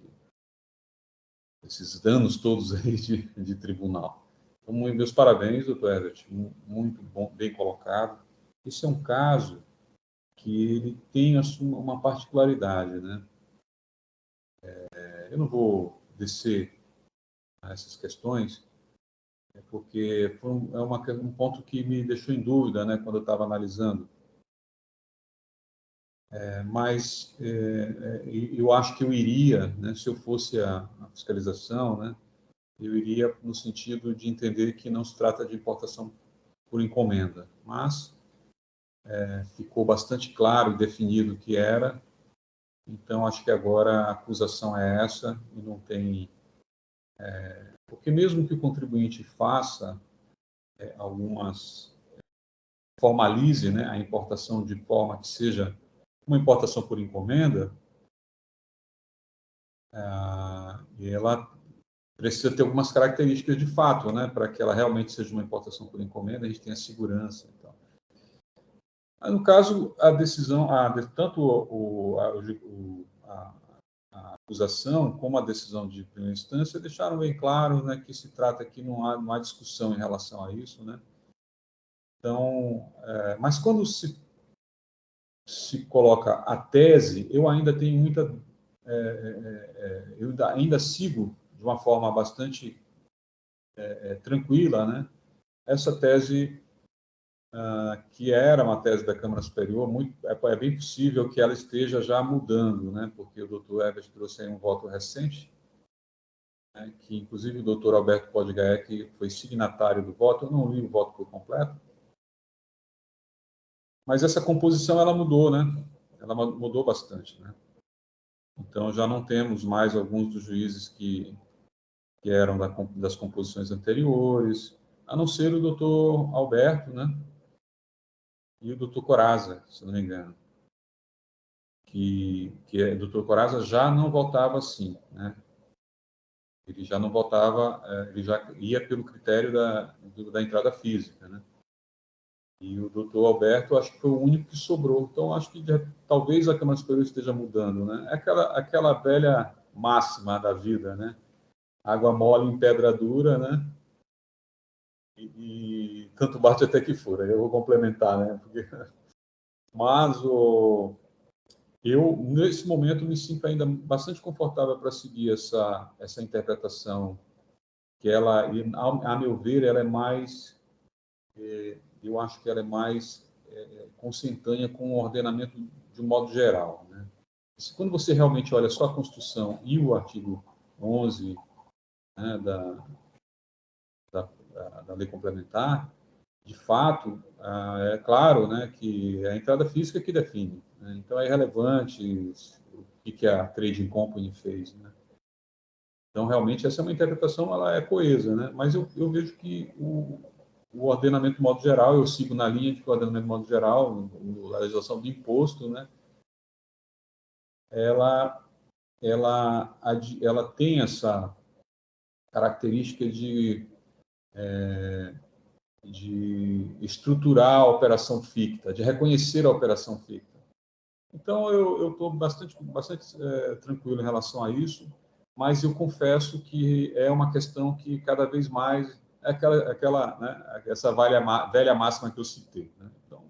Speaker 2: esses anos todos aí de tribunal. Então, meus parabéns, doutor Herbert, muito bom, bem colocado. Esse é um caso que ele tem uma particularidade, né? Eu não vou descer a essas questões, porque um ponto que me deixou em dúvida, né, quando eu estava analisando. Mas eu acho que eu iria, né, se eu fosse a fiscalização, né, eu iria no sentido de entender que não se trata de importação por encomenda, mas ficou bastante claro e definido o que era. Então, acho que agora a acusação é essa e não tem... Porque mesmo que o contribuinte faça formalize, né, a importação de forma que seja uma importação por encomenda, e ela precisa ter algumas características de fato, né, para que ela realmente seja uma importação por encomenda, a gente tenha segurança. Então. No caso, a decisão, tanto a acusação como a decisão de primeira instância deixaram bem claro, né, que se trata aqui, não há discussão em relação a isso, né. Então, mas quando se coloca a tese, eu ainda tenho muita... eu ainda sigo de uma forma bastante tranquila, né, essa tese que era uma tese da Câmara Superior, é bem possível que ela esteja já mudando, né, porque o doutor Herbert trouxe aí um voto recente, né, que inclusive o doutor Alberto Podgaek foi signatário do voto, eu não li o voto por completo, mas essa composição ela mudou, né, ela mudou bastante, né. Então já não temos mais alguns dos juízes que eram das composições anteriores, a não ser o doutor Alberto, né, e o doutor Corazza, se não me engano. O doutor Corazza já não votava assim, né? Ele já não votava, ele já ia pelo critério da entrada física, né? E o doutor Alberto, acho que foi o único que sobrou. Então, acho que talvez a Câmara Superior esteja mudando, né? É aquela velha máxima da vida, né? Água mole em pedra dura, né? E tanto bate até que fura. Eu vou complementar, né? Mas eu, nesse momento, me sinto ainda bastante confortável para seguir essa interpretação, que ela, a meu ver, ela é mais... eu acho que ela é mais consentânea com o ordenamento de um modo geral, né? Quando você realmente olha só a Constituição e o artigo 11, né, da Lei Complementar, de fato, é claro, né, que é a entrada física que define, né? Então, é irrelevante o que a Trading Company fez, né? Então, realmente, essa é uma interpretação, ela é coesa, né? Mas eu vejo que o ordenamento de modo geral, eu sigo na linha de que o ordenamento de modo geral, a legislação do imposto, né, ela tem essa característica de estruturar a operação ficta, de reconhecer a operação ficta. Então, eu estou bastante tranquilo em relação a isso, mas eu confesso que é uma questão que cada vez mais né, essa velha máxima que eu citei, né? Então,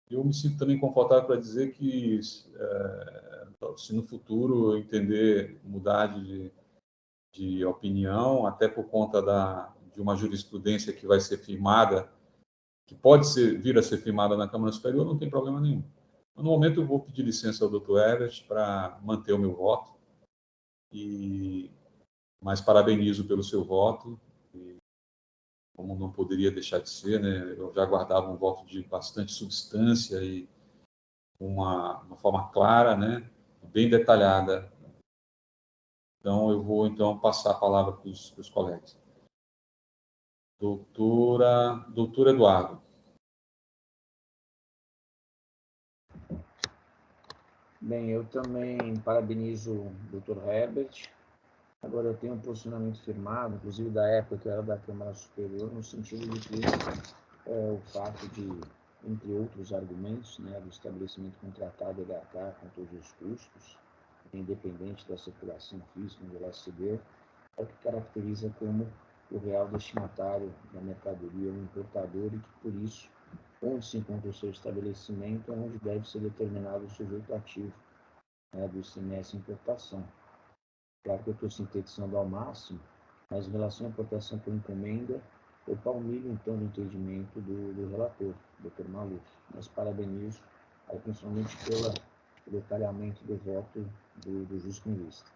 Speaker 2: eu me sinto também confortável para dizer que se no futuro eu entender mudar de opinião, até por conta de uma jurisprudência que vai ser firmada, que pode vir a ser firmada na Câmara Superior, não tem problema nenhum. No momento, eu vou pedir licença ao doutor Herbert para manter o meu voto, mas parabenizo pelo seu voto, e, como não poderia deixar de ser, né, eu já aguardava um voto de bastante substância e uma forma clara, né, bem detalhada. Então, eu vou então passar a palavra para os colegas. Doutor Eduardo.
Speaker 4: Bem, eu também parabenizo o Dr. Herbert. Agora, eu tenho um posicionamento firmado, inclusive da época que eu era da Câmara Superior, no sentido de que o fato de, entre outros argumentos, né, do estabelecimento contratado ele arcar com todos os custos, independente da circulação física onde ela se deu, é o que caracteriza como o real destinatário da mercadoria, o importador, e que, por isso, onde se encontra o seu estabelecimento é onde deve ser determinado o sujeito ativo, né, do ICMS importação. Claro que eu estou sintetizando ao máximo, mas em relação à importação por encomenda, eu palmilho então o entendimento do relator, Dr. Maluf, mas parabenizo, principalmente pelo detalhamento do voto do juiz com vista.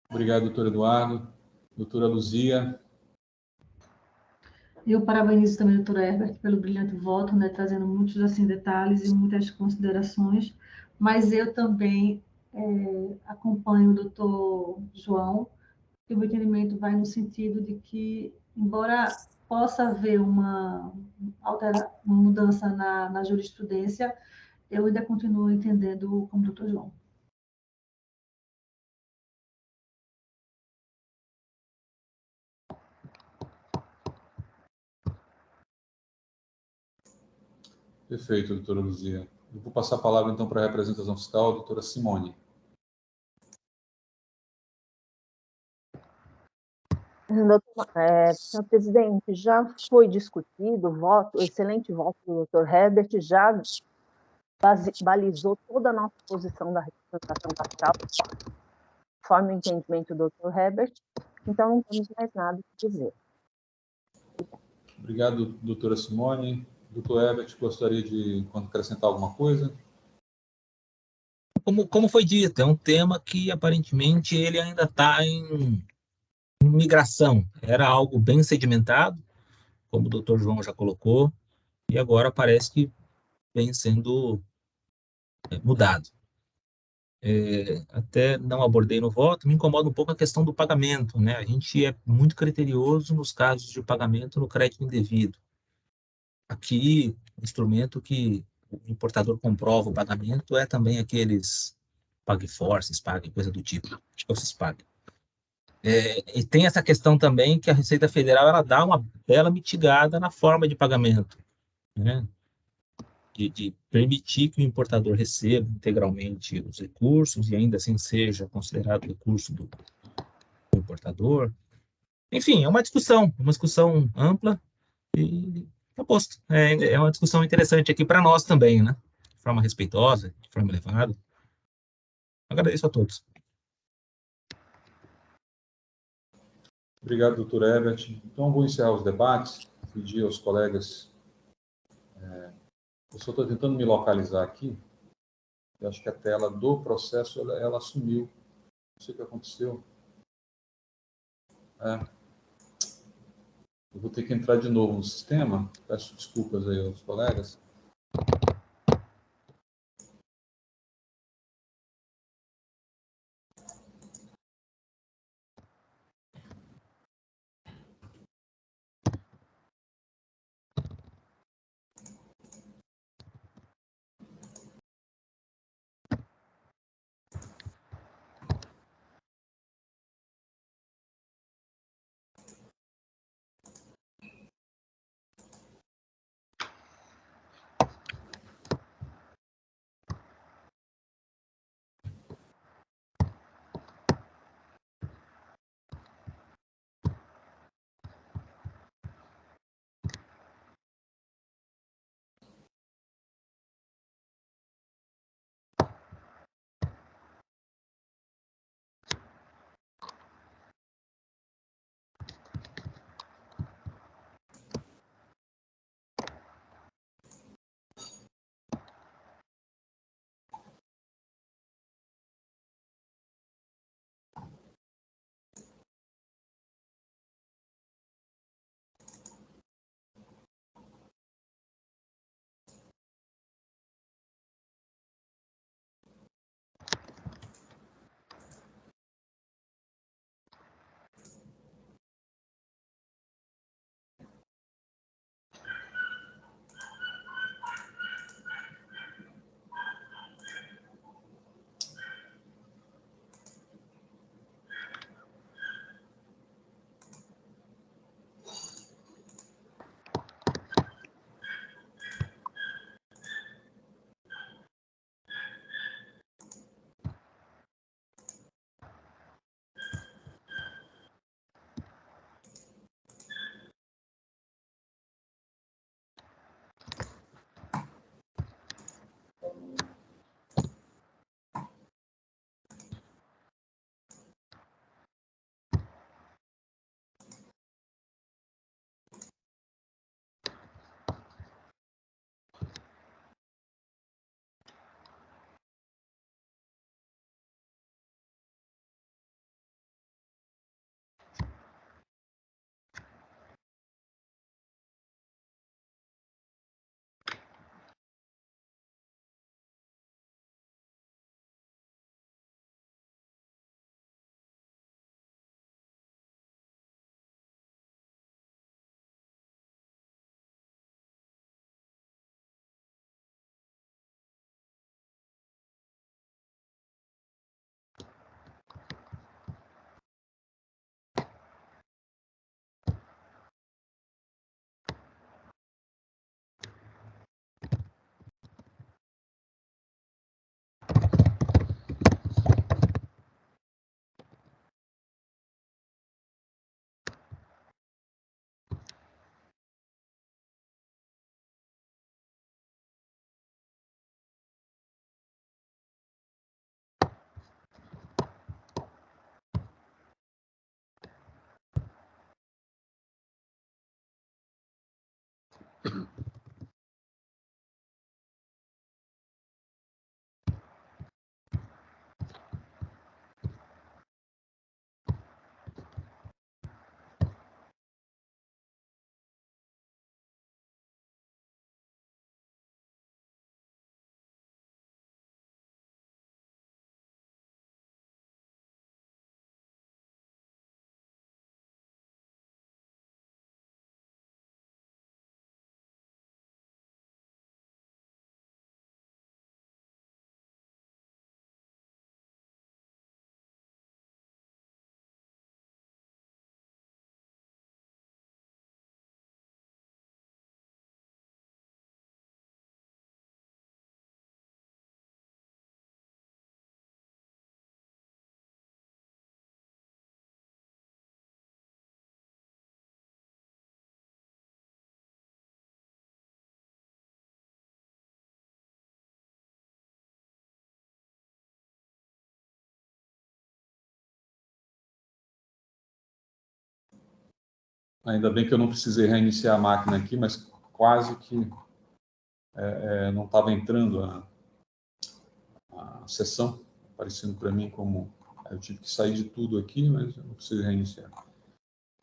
Speaker 2: Obrigado, doutor Eduardo. Doutora Luzia.
Speaker 1: Eu parabenizo também o doutor Herbert pelo brilhante voto, né, trazendo muitos assim, detalhes e muitas considerações, mas eu também acompanho o doutor João, e o meu entendimento vai no sentido de que, embora possa haver uma mudança na jurisprudência, eu ainda continuo entendendo como o doutor João.
Speaker 2: Perfeito, doutora Luzia. Eu vou passar a palavra, então, para a representação fiscal, a doutora Simone.
Speaker 5: Senhor presidente, já foi discutido o voto, o excelente voto do Dr. Herbert, já balizou toda a nossa posição da representação fiscal, conforme o entendimento do Dr. Herbert, então não temos mais nada a dizer.
Speaker 2: Obrigado, doutora Simone. Doutor Herbert, gostaria de acrescentar alguma coisa?
Speaker 3: Como foi dito, é um tema que aparentemente ele ainda está em migração. Era algo bem sedimentado, como o doutor João já colocou, e agora parece que vem sendo mudado. Até não abordei no voto, me incomoda um pouco a questão do pagamento, né? A gente é muito criterioso nos casos de pagamento no crédito indevido. Aqui, o instrumento que o importador comprova o pagamento é também aqueles PagForce, Spag, coisa do tipo. Acho que é o Cispag. E tem essa questão também que a Receita Federal ela dá uma bela mitigada na forma de pagamento, né? De permitir que o importador receba integralmente os recursos e ainda assim seja considerado recurso do importador. Enfim, é uma discussão ampla e tá posto. É uma discussão interessante aqui para nós também, né? De forma respeitosa, de forma elevada. Agradeço a todos.
Speaker 2: Obrigado, doutor Herbert. Então, vou encerrar os debates, pedir aos colegas. Eu só estou tentando me localizar aqui. Eu acho que a tela do processo ela sumiu. Não sei o que aconteceu. Eu vou ter que entrar de novo no sistema. Peço desculpas aí aos colegas. Ainda bem que eu não precisei reiniciar a máquina aqui, mas quase que não estava entrando a sessão, aparecendo para mim como... Eu tive que sair de tudo aqui, mas eu não preciso reiniciar.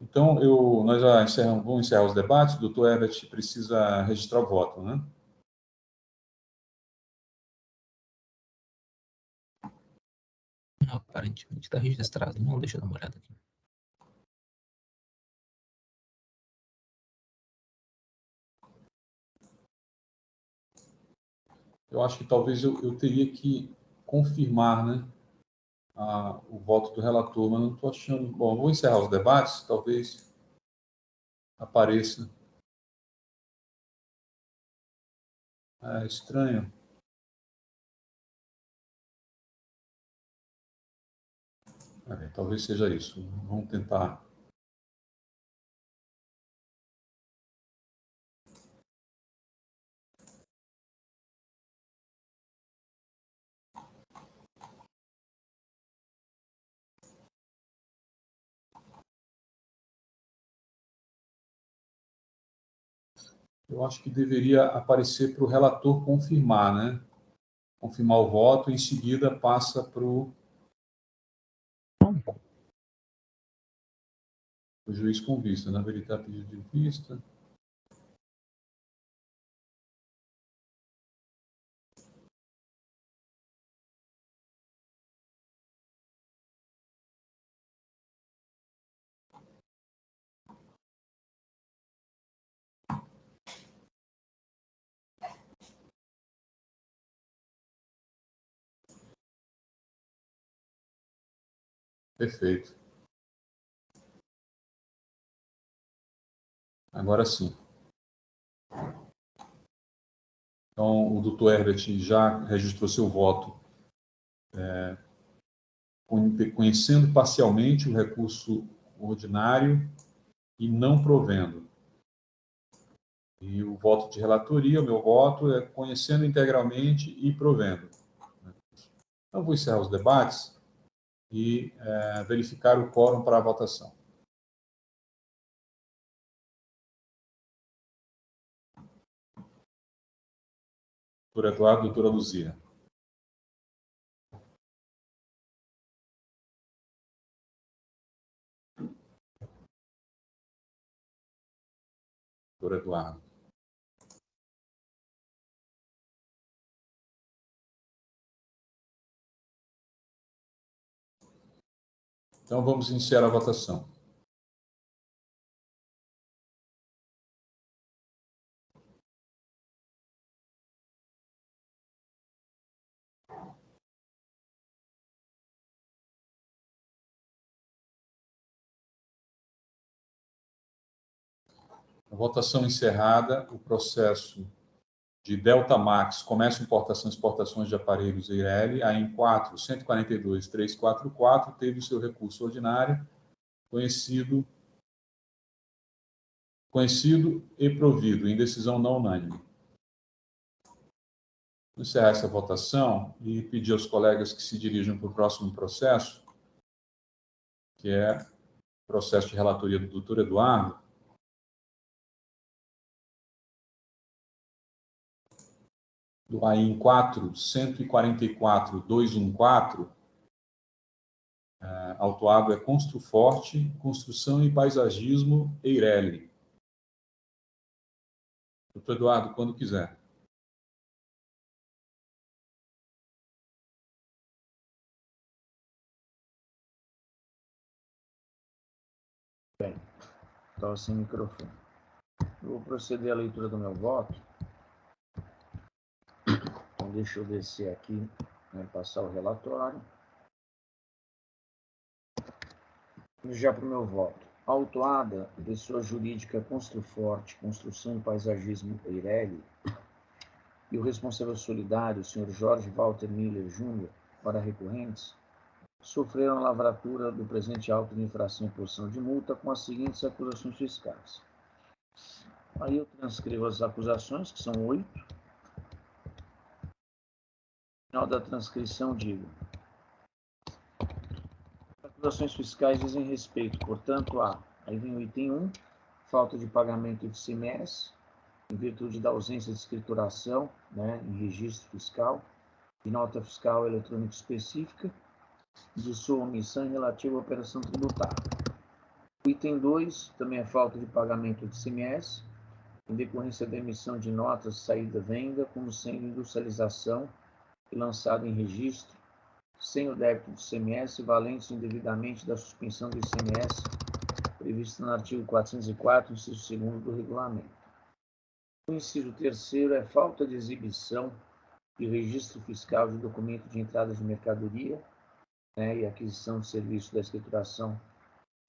Speaker 2: Então, nós já vamos encerrar os debates. O doutor Herbert precisa registrar o voto, né?
Speaker 3: Aparentemente está registrado. Não, deixa eu dar uma olhada aqui.
Speaker 2: Eu acho que talvez eu teria que confirmar, né, o voto do relator, mas não estou achando... Bom, vou encerrar os debates, talvez apareça. É estranho. Talvez seja isso. Vamos tentar. Eu acho que deveria aparecer para o relator confirmar, né? Confirmar o voto, e em seguida passa para o juiz com vista, né? Veritar pedido de vista. Perfeito. Agora sim. Então, o doutor Herbert já registrou seu voto, conhecendo parcialmente o recurso ordinário e não provendo. E o voto de relatoria, o meu voto, é conhecendo integralmente e provendo. Então, vou encerrar os debates e verificar o quórum para a votação. Doutor Eduardo, doutora Luzia. Doutor Eduardo. Então, vamos iniciar a votação. A votação encerrada, o processo de Delta Max, comércio, importação e exportações de aparelhos EIRELI, AM 4, 142.344, teve o seu recurso ordinário conhecido e provido, em decisão não unânime. Vou encerrar essa votação e pedir aos colegas que se dirijam para o próximo processo, que é o processo de relatoria do doutor Eduardo. do AIN 4.144.214, autuado é Construforte, Construção e Paisagismo, Eireli. Doutor Eduardo, quando quiser.
Speaker 4: Bem, estou sem microfone. Eu vou proceder à leitura do meu voto. Então, deixa eu descer aqui, né, passar o relatório. Já para o meu voto. Autuada, pessoa jurídica Construforte, Construção e Paisagismo Eireli, e o responsável solidário, o senhor Jorge Walter Miller Júnior, para recorrentes, sofreram a lavratura do presente auto de infração e imposição de multa com as seguintes acusações fiscais. Aí eu transcrevo as acusações, que são 8. No final da transcrição, digo: as acusações fiscais dizem respeito, portanto, aí vem o item 1, falta de pagamento de ICMS, em virtude da ausência de escrituração, né, em registro fiscal, de nota fiscal eletrônica específica, de sua omissão relativa à operação tributária. O item 2 também é falta de pagamento de ICMS, em decorrência da emissão de notas de saída-venda, como sendo industrialização e lançado em registro, sem o débito de ICMS, valendo-se indevidamente da suspensão do ICMS, prevista no artigo 404, inciso 2º do regulamento. O inciso 3º é falta de exibição e registro fiscal de documento de entrada de mercadoria, né, e aquisição de serviço da escrituração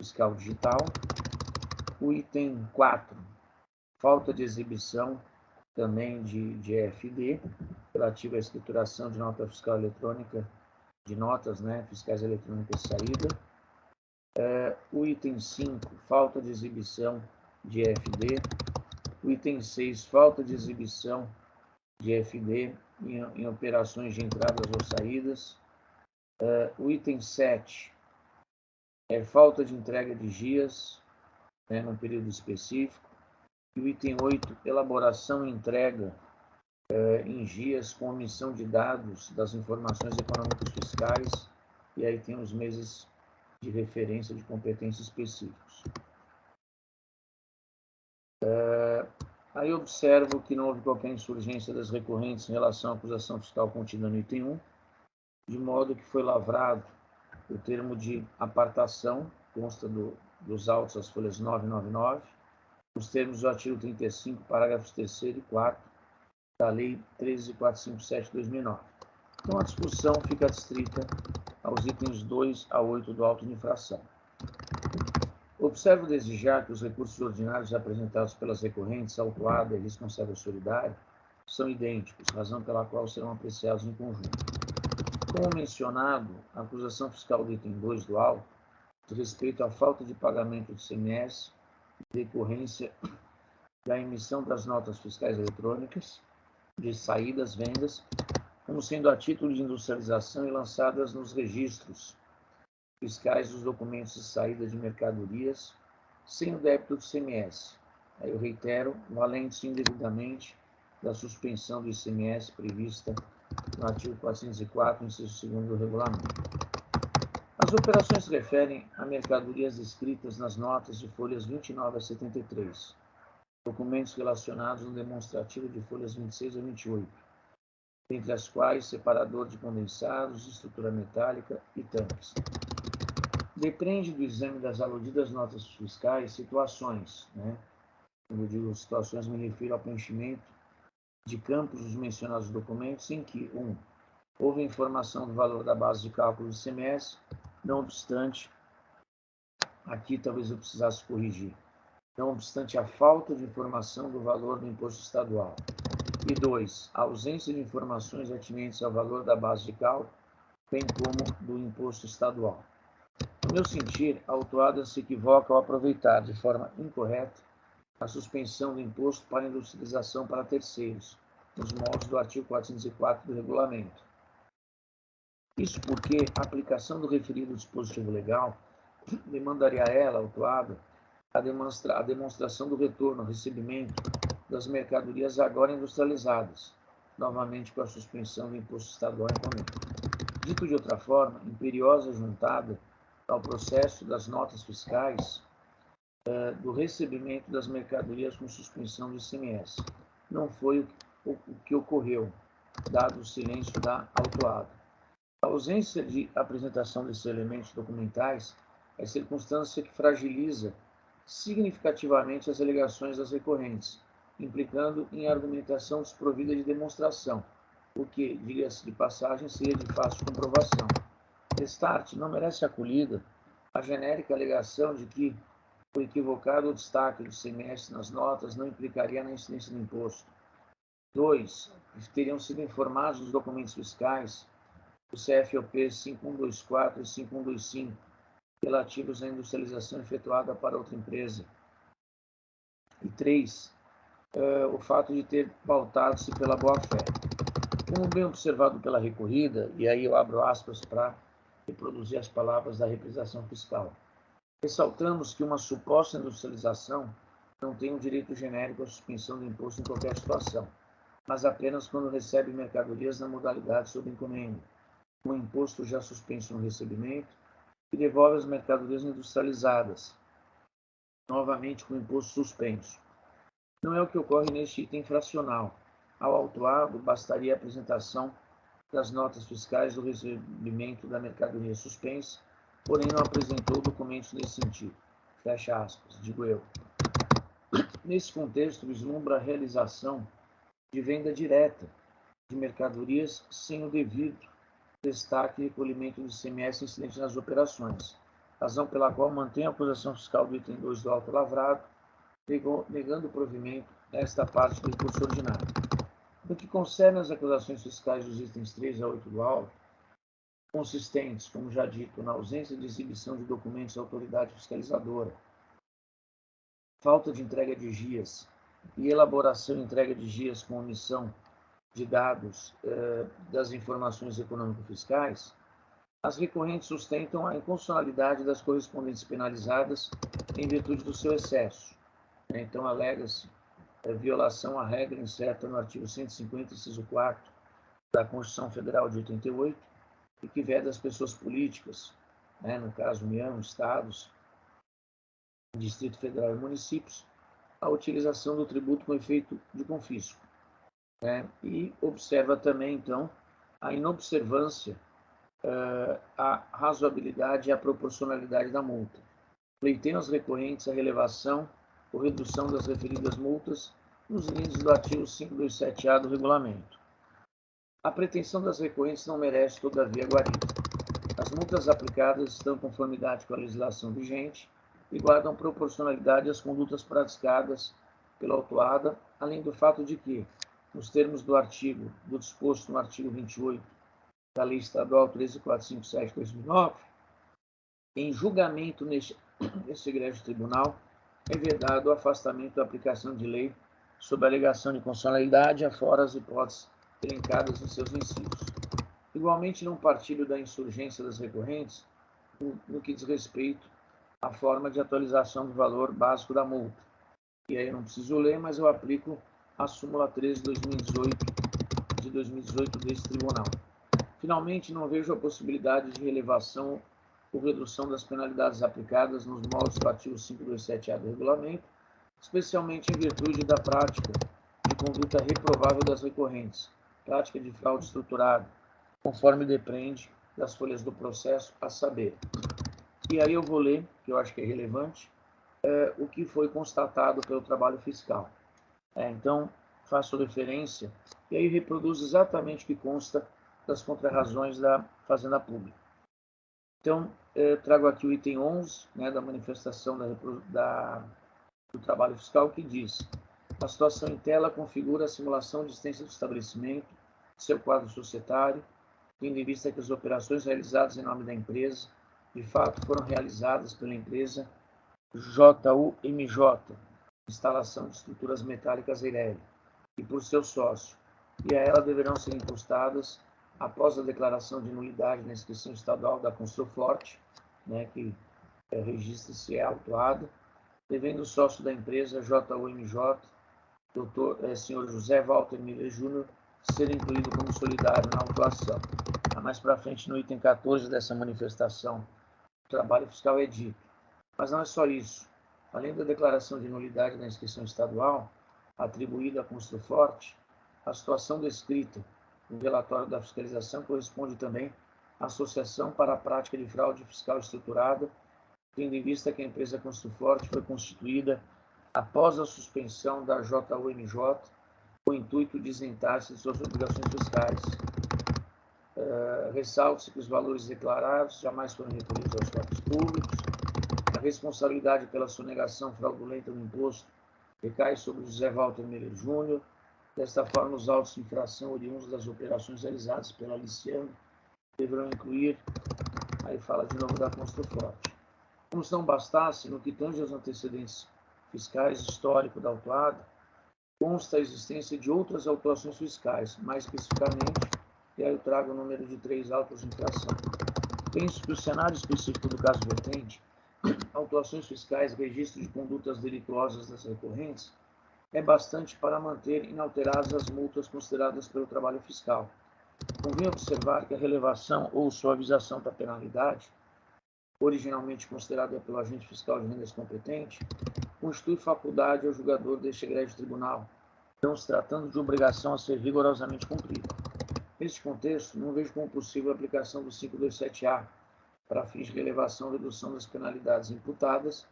Speaker 4: fiscal digital. O item 4, falta de exibição também de EFD, relativa à escrituração de nota fiscal eletrônica, de notas, né, fiscais eletrônicas de saída. O item 5, falta de exibição de EFD. O item 6, falta de exibição de EFD em operações de entradas ou saídas. O item 7 é falta de entrega de GIAs, né, num período específico. E o item 8, elaboração e entrega em GIAs com omissão de dados das informações econômicas fiscais, e aí tem os meses de referência de competência específicos. Aí observo que não houve qualquer insurgência das recorrentes em relação à acusação fiscal contida no item 1, de modo que foi lavrado o termo de apartação, consta dos autos as folhas 999, os termos do artigo 35, parágrafos 3º e 4º da Lei 13.457 de 2009. Então, a discussão fica adstrita aos itens 2 a 8 do auto de infração. Observo desde já que os recursos ordinários apresentados pelas recorrentes, autuada e responsável solidário, são idênticos, razão pela qual serão apreciados em conjunto. Como mencionado, a acusação fiscal do item 2 do auto, de respeito à falta de pagamento de ICMS, em decorrência da emissão das notas fiscais eletrônicas, de saídas, vendas, como sendo a título de industrialização e lançadas nos registros fiscais dos documentos de saída de mercadorias, sem o débito do ICMS. Aí eu reitero, valendo-se indevidamente da suspensão do ICMS prevista no artigo 404, inciso 2º do regulamento. As operações se referem a mercadorias descritas nas notas de folhas 29 a 73, documentos relacionados no demonstrativo de folhas 26 a 28, entre as quais separador de condensados, estrutura metálica e tanques. Depende do exame das aludidas notas fiscais situações, né? Quando eu digo situações, me refiro ao preenchimento de campos dos mencionados documentos em que, 1. Houve informação do valor da base de cálculo do ICMS, não obstante, aqui talvez eu precisasse corrigir, não obstante a falta de informação do valor do imposto estadual. E 2. A ausência de informações atinentes ao valor da base de cálculo, bem como do imposto estadual. No meu sentir, a autuada se equivoca ao aproveitar, de forma incorreta, a suspensão do imposto para industrialização para terceiros, nos moldes do artigo 404 do regulamento. Isso porque a aplicação do referido dispositivo legal demandaria a ela, autuada, a demonstração do retorno ao recebimento das mercadorias agora industrializadas, novamente com a suspensão do imposto estadual em encomenda. Dito de outra forma, imperiosa juntada ao processo das notas fiscais do recebimento das mercadorias com suspensão do ICMS. Não foi o que ocorreu, dado o silêncio da autuada. A ausência de apresentação desses elementos documentais é circunstância que fragiliza significativamente as alegações das recorrentes, implicando em argumentação desprovida de demonstração, o que, diga-se de passagem, seria de fácil comprovação. Destarte, não merece acolhida a genérica alegação de que o equivocado ou destaque do ICMS nas notas não implicaria na incidência do imposto. 2. Teriam sido informados os documentos fiscais, o CFOP 5124 e 5125, relativos à industrialização efetuada para outra empresa. E 3. O fato de ter pautado-se pela boa-fé. Como bem observado pela recorrida, e aí eu abro aspas para reproduzir as palavras da representação fiscal, ressaltamos que uma suposta industrialização não tem um direito genérico à suspensão do imposto em qualquer situação, mas apenas quando recebe mercadorias na modalidade sob encomenda, com o imposto já suspenso no recebimento, e devolve as mercadorias industrializadas, novamente com o imposto suspenso. Não é o que ocorre neste item infracional. Ao autuado, bastaria a apresentação das notas fiscais do recebimento da mercadoria suspensa, porém não apresentou documentos nesse sentido. Fecha aspas, digo eu. Nesse contexto, vislumbra a realização de venda direta de mercadorias sem o devido destaque e recolhimento do ICMS incidente nas operações, razão pela qual mantém a acusação fiscal do item 2 do auto lavrado, negando o provimento desta parte do recurso ordinário. No que concerne às acusações fiscais dos itens 3 a 8 do auto, consistentes, como já dito, na ausência de exibição de documentos à autoridade fiscalizadora, falta de entrega de GIAs e elaboração e entrega de GIAs com omissão de dados das informações econômico-fiscais, as recorrentes sustentam a inconstitucionalidade das correspondentes penalizadas em virtude do seu excesso. Então, alega-se violação à regra incerta no artigo 150, inciso 4 da Constituição Federal de 88, e que veda as pessoas políticas, no caso União, Estados, Distrito Federal e municípios, a utilização do tributo com efeito de confisco. E observa também, então, a inobservância, a razoabilidade e a proporcionalidade da multa. Pleiteiam as recorrentes a relevação ou redução das referidas multas nos limites do artigo 527-A do regulamento. A pretensão das recorrentes não merece, todavia, guarida. As multas aplicadas estão em conformidade com a legislação vigente e guardam proporcionalidade às condutas praticadas pela autuada, além do fato de que, nos termos do disposto no artigo 28 da Lei Estadual 13.457/2009, em julgamento neste egrégio tribunal, é vedado o afastamento da aplicação de lei sob a alegação de constitucionalidade, afora as hipóteses elencadas em seus incisos. Igualmente, não partilho da insurgência das recorrentes no que diz respeito à forma de atualização do valor básico da multa. E aí eu não preciso ler, mas eu aplico a súmula 13 de 2018 desse tribunal. Finalmente, não vejo a possibilidade de relevação ou redução das penalidades aplicadas nos moldes do artigo 527-A do regulamento, especialmente em virtude da prática de conduta reprovável das recorrentes, prática de fraude estruturada, conforme depende das folhas do processo, a saber. E aí eu vou ler, que eu acho que é relevante, o que foi constatado pelo trabalho fiscal. Então, faço referência, e aí reproduzo exatamente o que consta das contrarrazões da Fazenda Pública. Então, trago aqui o item 11, da manifestação do trabalho fiscal, que diz: a situação em tela configura a simulação de existência do estabelecimento, seu quadro societário, tendo em vista que as operações realizadas em nome da empresa, de fato, foram realizadas pela empresa JUMJ, instalação de estruturas metálicas Eireli, e por seu sócio, e a ela deverão ser impostadas, após a declaração de nulidade na inscrição estadual da Construforte, que registra-se autuado, devendo o sócio da empresa JUMJ, Sr. José Walter Miller Júnior, ser incluído como solidário na autuação. Mais para frente, no item 14 dessa manifestação, o trabalho fiscal é dito. Mas não é só isso. Além da declaração de nulidade da inscrição estadual, atribuída à Construforte, a situação descrita no relatório da fiscalização corresponde também à Associação para a Prática de Fraude Fiscal Estruturada, tendo em vista que a empresa Construforte foi constituída após a suspensão da JUNJ, com o intuito de isentar-se de suas obrigações fiscais. Ressalte-se que os valores declarados jamais foram recolhidos aos cofres públicos. A responsabilidade pela sonegação fraudulenta do imposto recai sobre José Walter Miller Júnior. Desta forma, os autos de infração oriundos das operações realizadas pela Aliciano deverão incluir, aí fala de novo da Construforte. Como se não bastasse, no que tange aos antecedentes fiscais histórico da autuada, consta a existência de outras autuações fiscais, mais especificamente, e aí eu trago o número de 3 autos de infração. Penso que o cenário específico do caso vertente, autuações fiscais, registro de condutas delituosas das recorrentes, é bastante para manter inalteradas as multas consideradas pelo trabalho fiscal. Convém observar que a relevação ou suavização da penalidade, originalmente considerada pelo agente fiscal de rendas competente, constitui faculdade ao julgador deste egrégio tribunal, não se tratando de obrigação a ser rigorosamente cumprida. Neste contexto, não vejo como possível a aplicação do 527-A para fins de relevação ou redução das penalidades imputadas,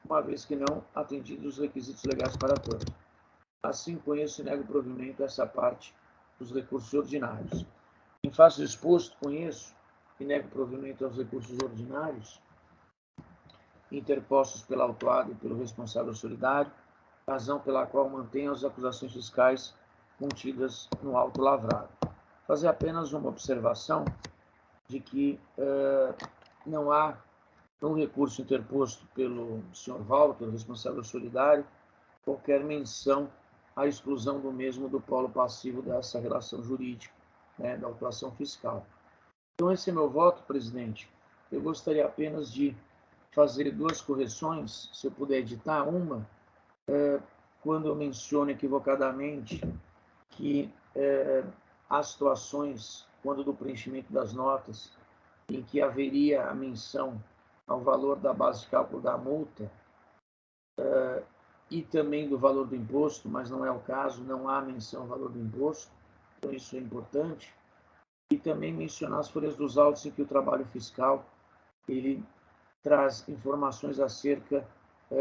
Speaker 4: uma vez que não atendidos os requisitos legais para tanto. Assim, conheço e nego provimento a essa parte dos recursos ordinários. Em face do exposto, conheço e nego provimento aos recursos ordinários interpostos pela autuada e pelo responsável solidário, razão pela qual mantenho as acusações fiscais contidas no auto lavrado. Fazer apenas uma observação de que não há, no recurso interposto pelo Sr. Walter, responsável solidário, qualquer menção à exclusão do mesmo do polo passivo dessa relação jurídica, né, da autuação fiscal. Então, esse é meu voto, presidente. Eu gostaria apenas de fazer 2 correções, se eu puder editar uma, quando eu menciono equivocadamente que há situações, quando do preenchimento das notas, em que haveria a menção ao valor da base de cálculo da multa e também do valor do imposto, mas não é o caso, não há menção ao valor do imposto, então isso é importante. E também mencionar as folhas dos autos em que o trabalho fiscal ele traz informações acerca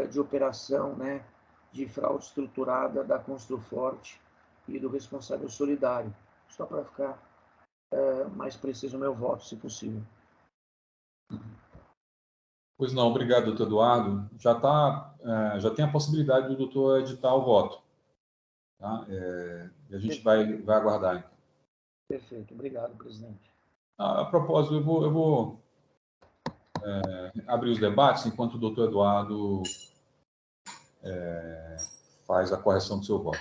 Speaker 4: de operação, né, de fraude estruturada da Construforte e do responsável solidário, só para ficar mais preciso o meu voto, se possível.
Speaker 2: Pois não, obrigado, doutor Eduardo. Já tem a possibilidade do doutor editar o voto. Tá? E a gente vai aguardar. Então.
Speaker 4: Perfeito, obrigado, presidente.
Speaker 2: A propósito, eu vou abrir os debates enquanto o doutor Eduardo faz a correção do seu voto.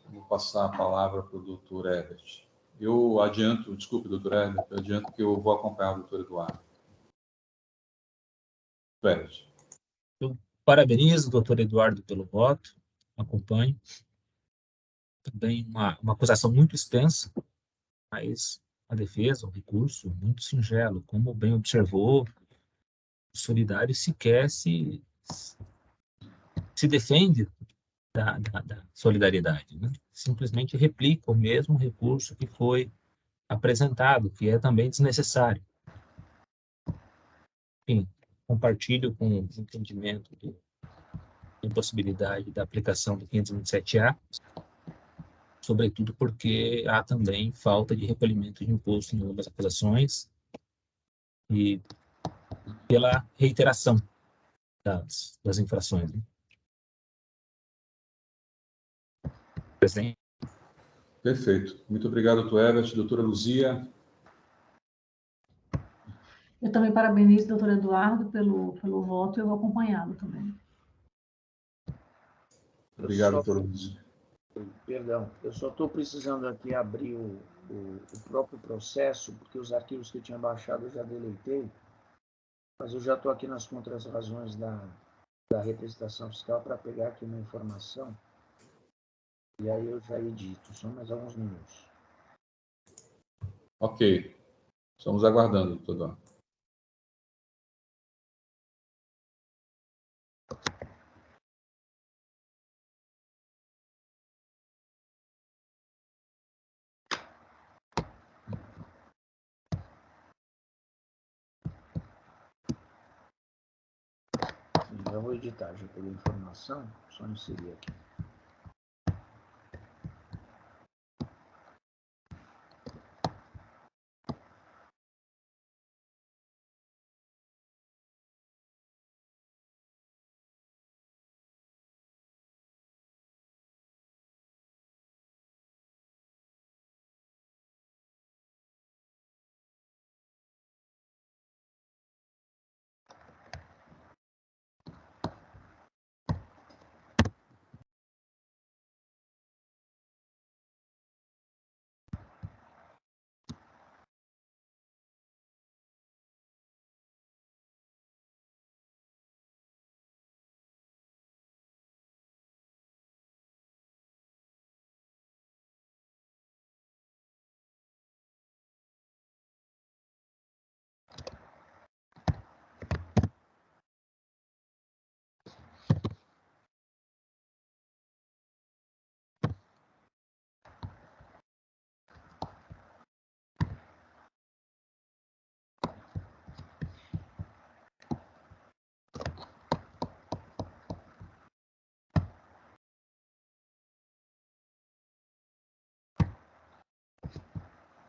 Speaker 2: Vou passar a palavra para o doutor Herbert. Eu adianto, desculpe, doutor Herbert, eu adianto que eu vou acompanhar o doutor Eduardo. Herbert.
Speaker 3: Eu parabenizo o doutor Eduardo pelo voto, acompanho. Também uma acusação muito extensa, mas a defesa, o recurso, muito singelo. Como bem observou, o solidário sequer se defende da solidariedade, né? Simplesmente replica o mesmo recurso que foi apresentado, que é também desnecessário. Enfim, compartilho com o entendimento da impossibilidade da aplicação do 527-A, sobretudo porque há também falta de recolhimento de imposto em algumas acusações e pela reiteração das infrações. Né? Presidente.
Speaker 2: Perfeito. Muito obrigado, doutor Herbert. Doutora Luzia.
Speaker 1: Eu também parabenizo o doutor Eduardo pelo voto e eu vou acompanhá-lo também.
Speaker 2: Obrigado, doutora Luzia.
Speaker 4: Perdão, eu só estou precisando aqui abrir o próprio processo, porque os arquivos que eu tinha baixado eu já deleitei, mas eu já estou aqui nas contras-razões da representação fiscal para pegar aqui uma informação. E aí eu já edito, só mais alguns minutos.
Speaker 2: Ok. Estamos aguardando, doutor Eduardo.
Speaker 4: Já vou editar, já peguei a informação, só inserir aqui.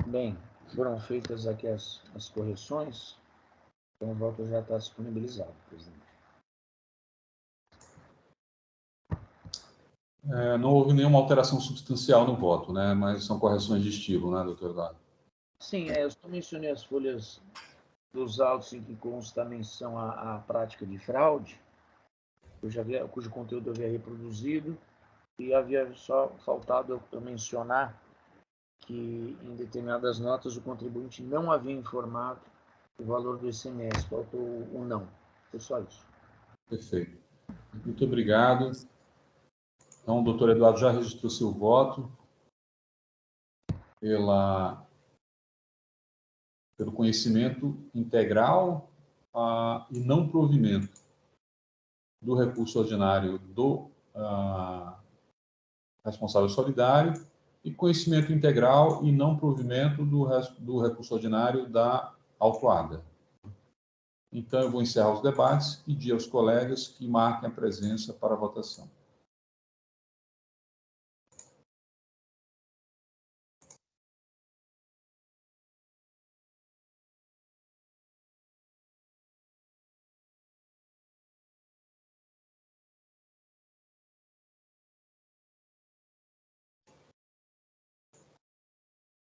Speaker 4: Bem, foram feitas aqui as correções, então o voto já está disponibilizado, presidente.
Speaker 2: Não houve nenhuma alteração substancial no voto, né? Mas são correções de estilo, né, doutor Eduardo?
Speaker 4: Sim, eu só mencionei as folhas dos autos em que consta a menção à prática de fraude, cujo conteúdo eu havia reproduzido, e havia só faltado eu mencionar que em determinadas notas o contribuinte não havia informado o valor do ICMS, faltou o não. Foi só isso.
Speaker 2: Perfeito. Muito obrigado. Então, o doutor Eduardo já registrou seu voto pelo conhecimento integral e não provimento do recurso ordinário do responsável solidário e conhecimento integral e não provimento do recurso ordinário da autuada. Então, eu vou encerrar os debates e pedir aos colegas que marquem a presença para a votação.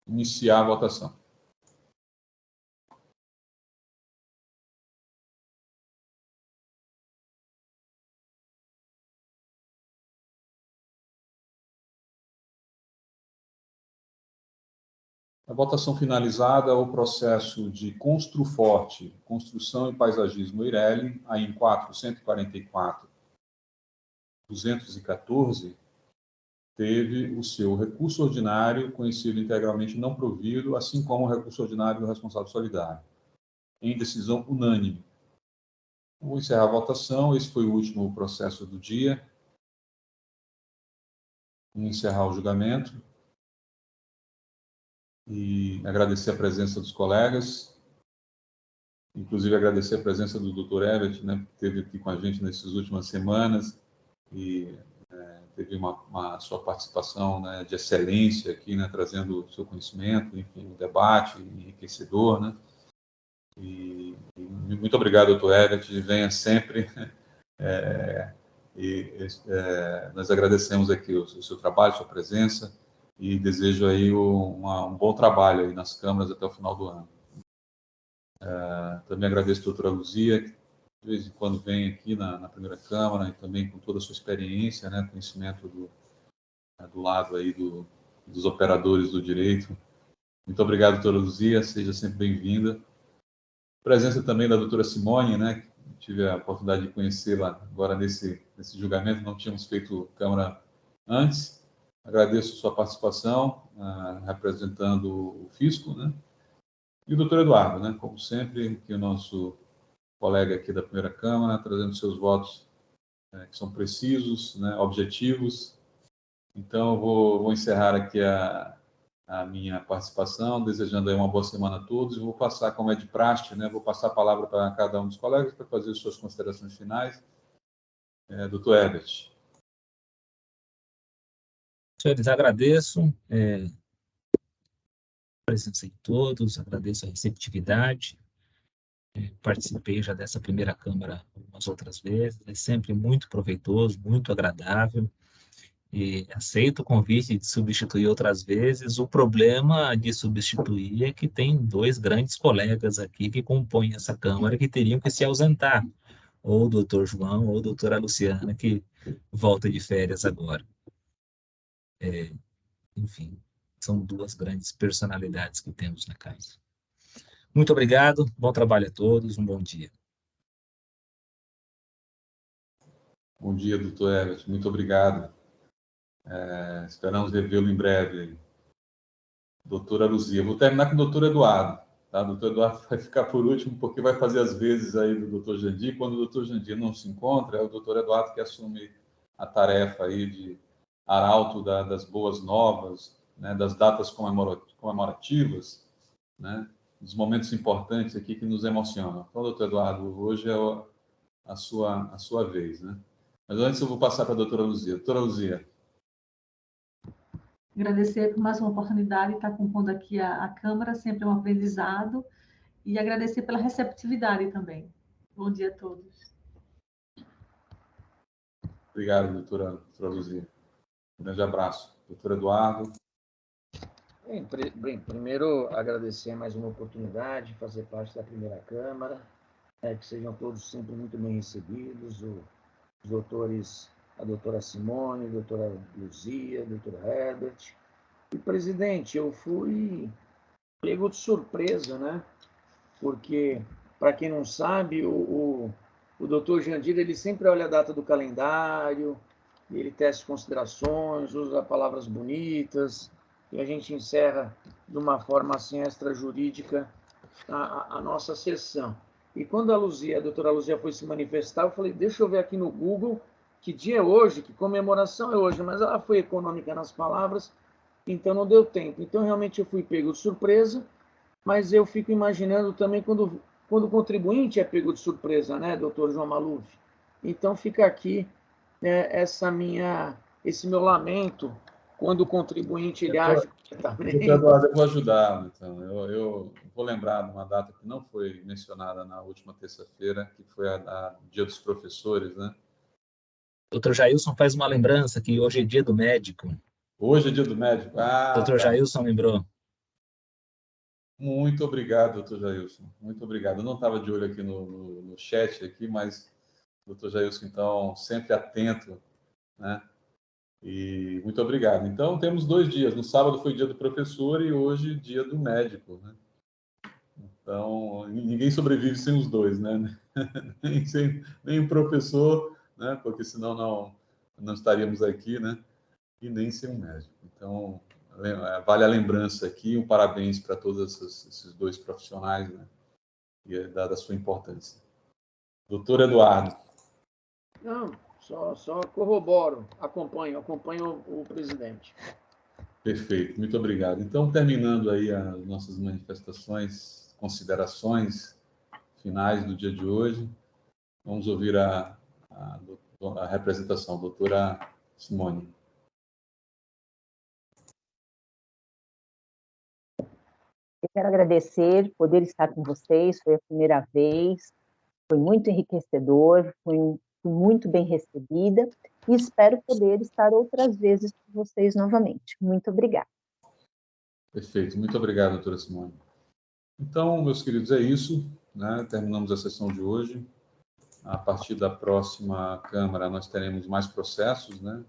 Speaker 2: Iniciar a votação. A votação finalizada, o processo de Construforte, Construção e Paisagismo Eireli, AIM 444-214, teve o seu recurso ordinário, conhecido integralmente não provido, assim como o recurso ordinário do responsável solidário, em decisão unânime. Vou encerrar a votação, esse foi o último processo do dia. Vou encerrar o julgamento e agradecer a presença dos colegas, inclusive agradecer a presença do Dr. Herbert, né, que esteve aqui com a gente nessas últimas semanas e teve uma sua participação, né, de excelência aqui, né, trazendo o seu conhecimento, enfim, um debate enriquecedor, né, e muito obrigado, Dr. Herbert, venha sempre, nós agradecemos aqui o seu trabalho, sua presença, e desejo aí um bom trabalho aí nas câmaras até o final do ano. Também agradeço a doutora Luzia, que de vez em quando vem aqui na primeira Câmara, e também com toda a sua experiência, né, conhecimento do lado aí dos operadores do direito. Muito obrigado, doutora Luzia, seja sempre bem-vinda. Presença também da doutora Simone, né, que tive a oportunidade de conhecê-la agora nesse julgamento, não tínhamos feito Câmara antes, Agradeço a sua participação, representando o fisco, né? E o doutor Eduardo, né? Como sempre, que é o nosso colega aqui da primeira Câmara, trazendo seus votos que são precisos, né? Objetivos. Então, eu vou encerrar aqui a minha participação, desejando aí uma boa semana a todos, e vou passar, como é de praxe, né? Vou passar a palavra para cada um dos colegas para fazer suas considerações finais. Doutor Herbert.
Speaker 3: Senhores, agradeço a presença de todos, agradeço a receptividade. Participei já dessa primeira Câmara algumas outras vezes, é sempre muito proveitoso, muito agradável, e aceito o convite de substituir outras vezes. O problema de substituir é que tem dois grandes colegas aqui que compõem essa Câmara que teriam que se ausentar, ou o doutor João ou a doutora Luciana, que volta de férias agora. Enfim, são duas grandes personalidades que temos na casa. Muito obrigado, bom trabalho a todos, um bom dia.
Speaker 2: Bom dia, doutor Herbert, muito obrigado. Esperamos revê-lo em breve. Doutora Luzia. Vou terminar com o doutor Eduardo. Tá? O doutor Eduardo vai ficar por último, porque vai fazer as vezes aí do doutor Jandir. Quando o doutor Jandir não se encontra, é o doutor Eduardo que assume a tarefa aí de arauto das boas novas, né? Das datas comemorativas, né? Dos momentos importantes aqui que nos emocionam. Então, doutor Eduardo, hoje é a sua vez, né? Mas antes eu vou passar para a doutora Luzia. Doutora Luzia.
Speaker 1: Agradecer por mais uma oportunidade de estar compondo aqui a Câmara, sempre é um aprendizado, e agradecer pela receptividade também. Bom dia a todos.
Speaker 2: Obrigado, doutora Luzia. Um grande abraço. Doutor Eduardo.
Speaker 4: Bem, primeiro agradecer mais uma oportunidade de fazer parte da primeira Câmara, que sejam todos sempre muito bem recebidos, os doutores, a doutora Simone, a doutora Luzia, o doutor Herbert. E, presidente, eu fui pego de surpresa, né? Porque, para quem não sabe, o doutor Jandir, ele sempre olha a data do calendário, ele tece considerações, usa palavras bonitas, e a gente encerra de uma forma assim extrajurídica a nossa sessão. E quando a doutora Luzia foi se manifestar, eu falei, deixa eu ver aqui no Google que dia é hoje, que comemoração é hoje, mas ela foi econômica nas palavras, então não deu tempo. Então, realmente, eu fui pego de surpresa, mas eu fico imaginando também quando o contribuinte é pego de surpresa, né, doutor João Maluf? Então, fica aqui esse meu lamento quando o contribuinte ele age corretamente.
Speaker 2: Eduardo, eu vou ajudar. Então, eu vou lembrar de uma data que não foi mencionada na última terça-feira, que foi a Dia dos Professores, né?
Speaker 3: Doutor Jailson faz uma lembrança que hoje é dia do médico.
Speaker 2: Hoje é dia do médico.
Speaker 3: Doutor Jailson lembrou.
Speaker 2: Muito obrigado, doutor Jailson. Muito obrigado. Eu não estava de olho aqui no chat, aqui, mas o doutor Jailson, então, sempre atento, né? E muito obrigado. Então, temos 2 dias. No sábado foi dia do professor e hoje dia do médico, né? Então, ninguém sobrevive sem os dois, né? nem o professor, né? Porque senão não estaríamos aqui, né? E nem sem um médico. Então, vale a lembrança aqui, um parabéns para todos esses 2 profissionais, né? E da sua importância. Doutor Eduardo.
Speaker 4: Não, só corroboro, acompanho o presidente.
Speaker 2: Perfeito, muito obrigado. Então, terminando aí as nossas manifestações, considerações finais do dia de hoje, vamos ouvir a representação, doutora Simone.
Speaker 5: Eu quero agradecer, poder estar com vocês, foi a primeira vez, foi muito enriquecedor, fui muito bem recebida e espero poder estar outras vezes com vocês novamente. Muito obrigada.
Speaker 2: Perfeito, muito obrigado, doutora Simone. Então, meus queridos, é isso, né? Terminamos a sessão de hoje. A partir da próxima Câmara, nós teremos mais processos, né?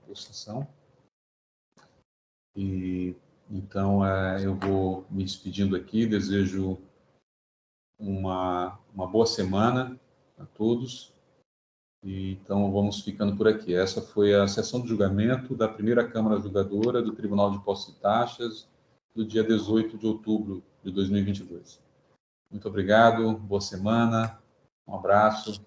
Speaker 2: Por sessão. E então, eu vou me despedindo aqui, desejo uma boa semana a todos Então, vamos ficando por aqui. Essa foi a sessão de julgamento da primeira Câmara Julgadora do Tribunal de Posse e Taxas, do dia 18 de outubro de 2022. Muito obrigado, boa semana, um abraço.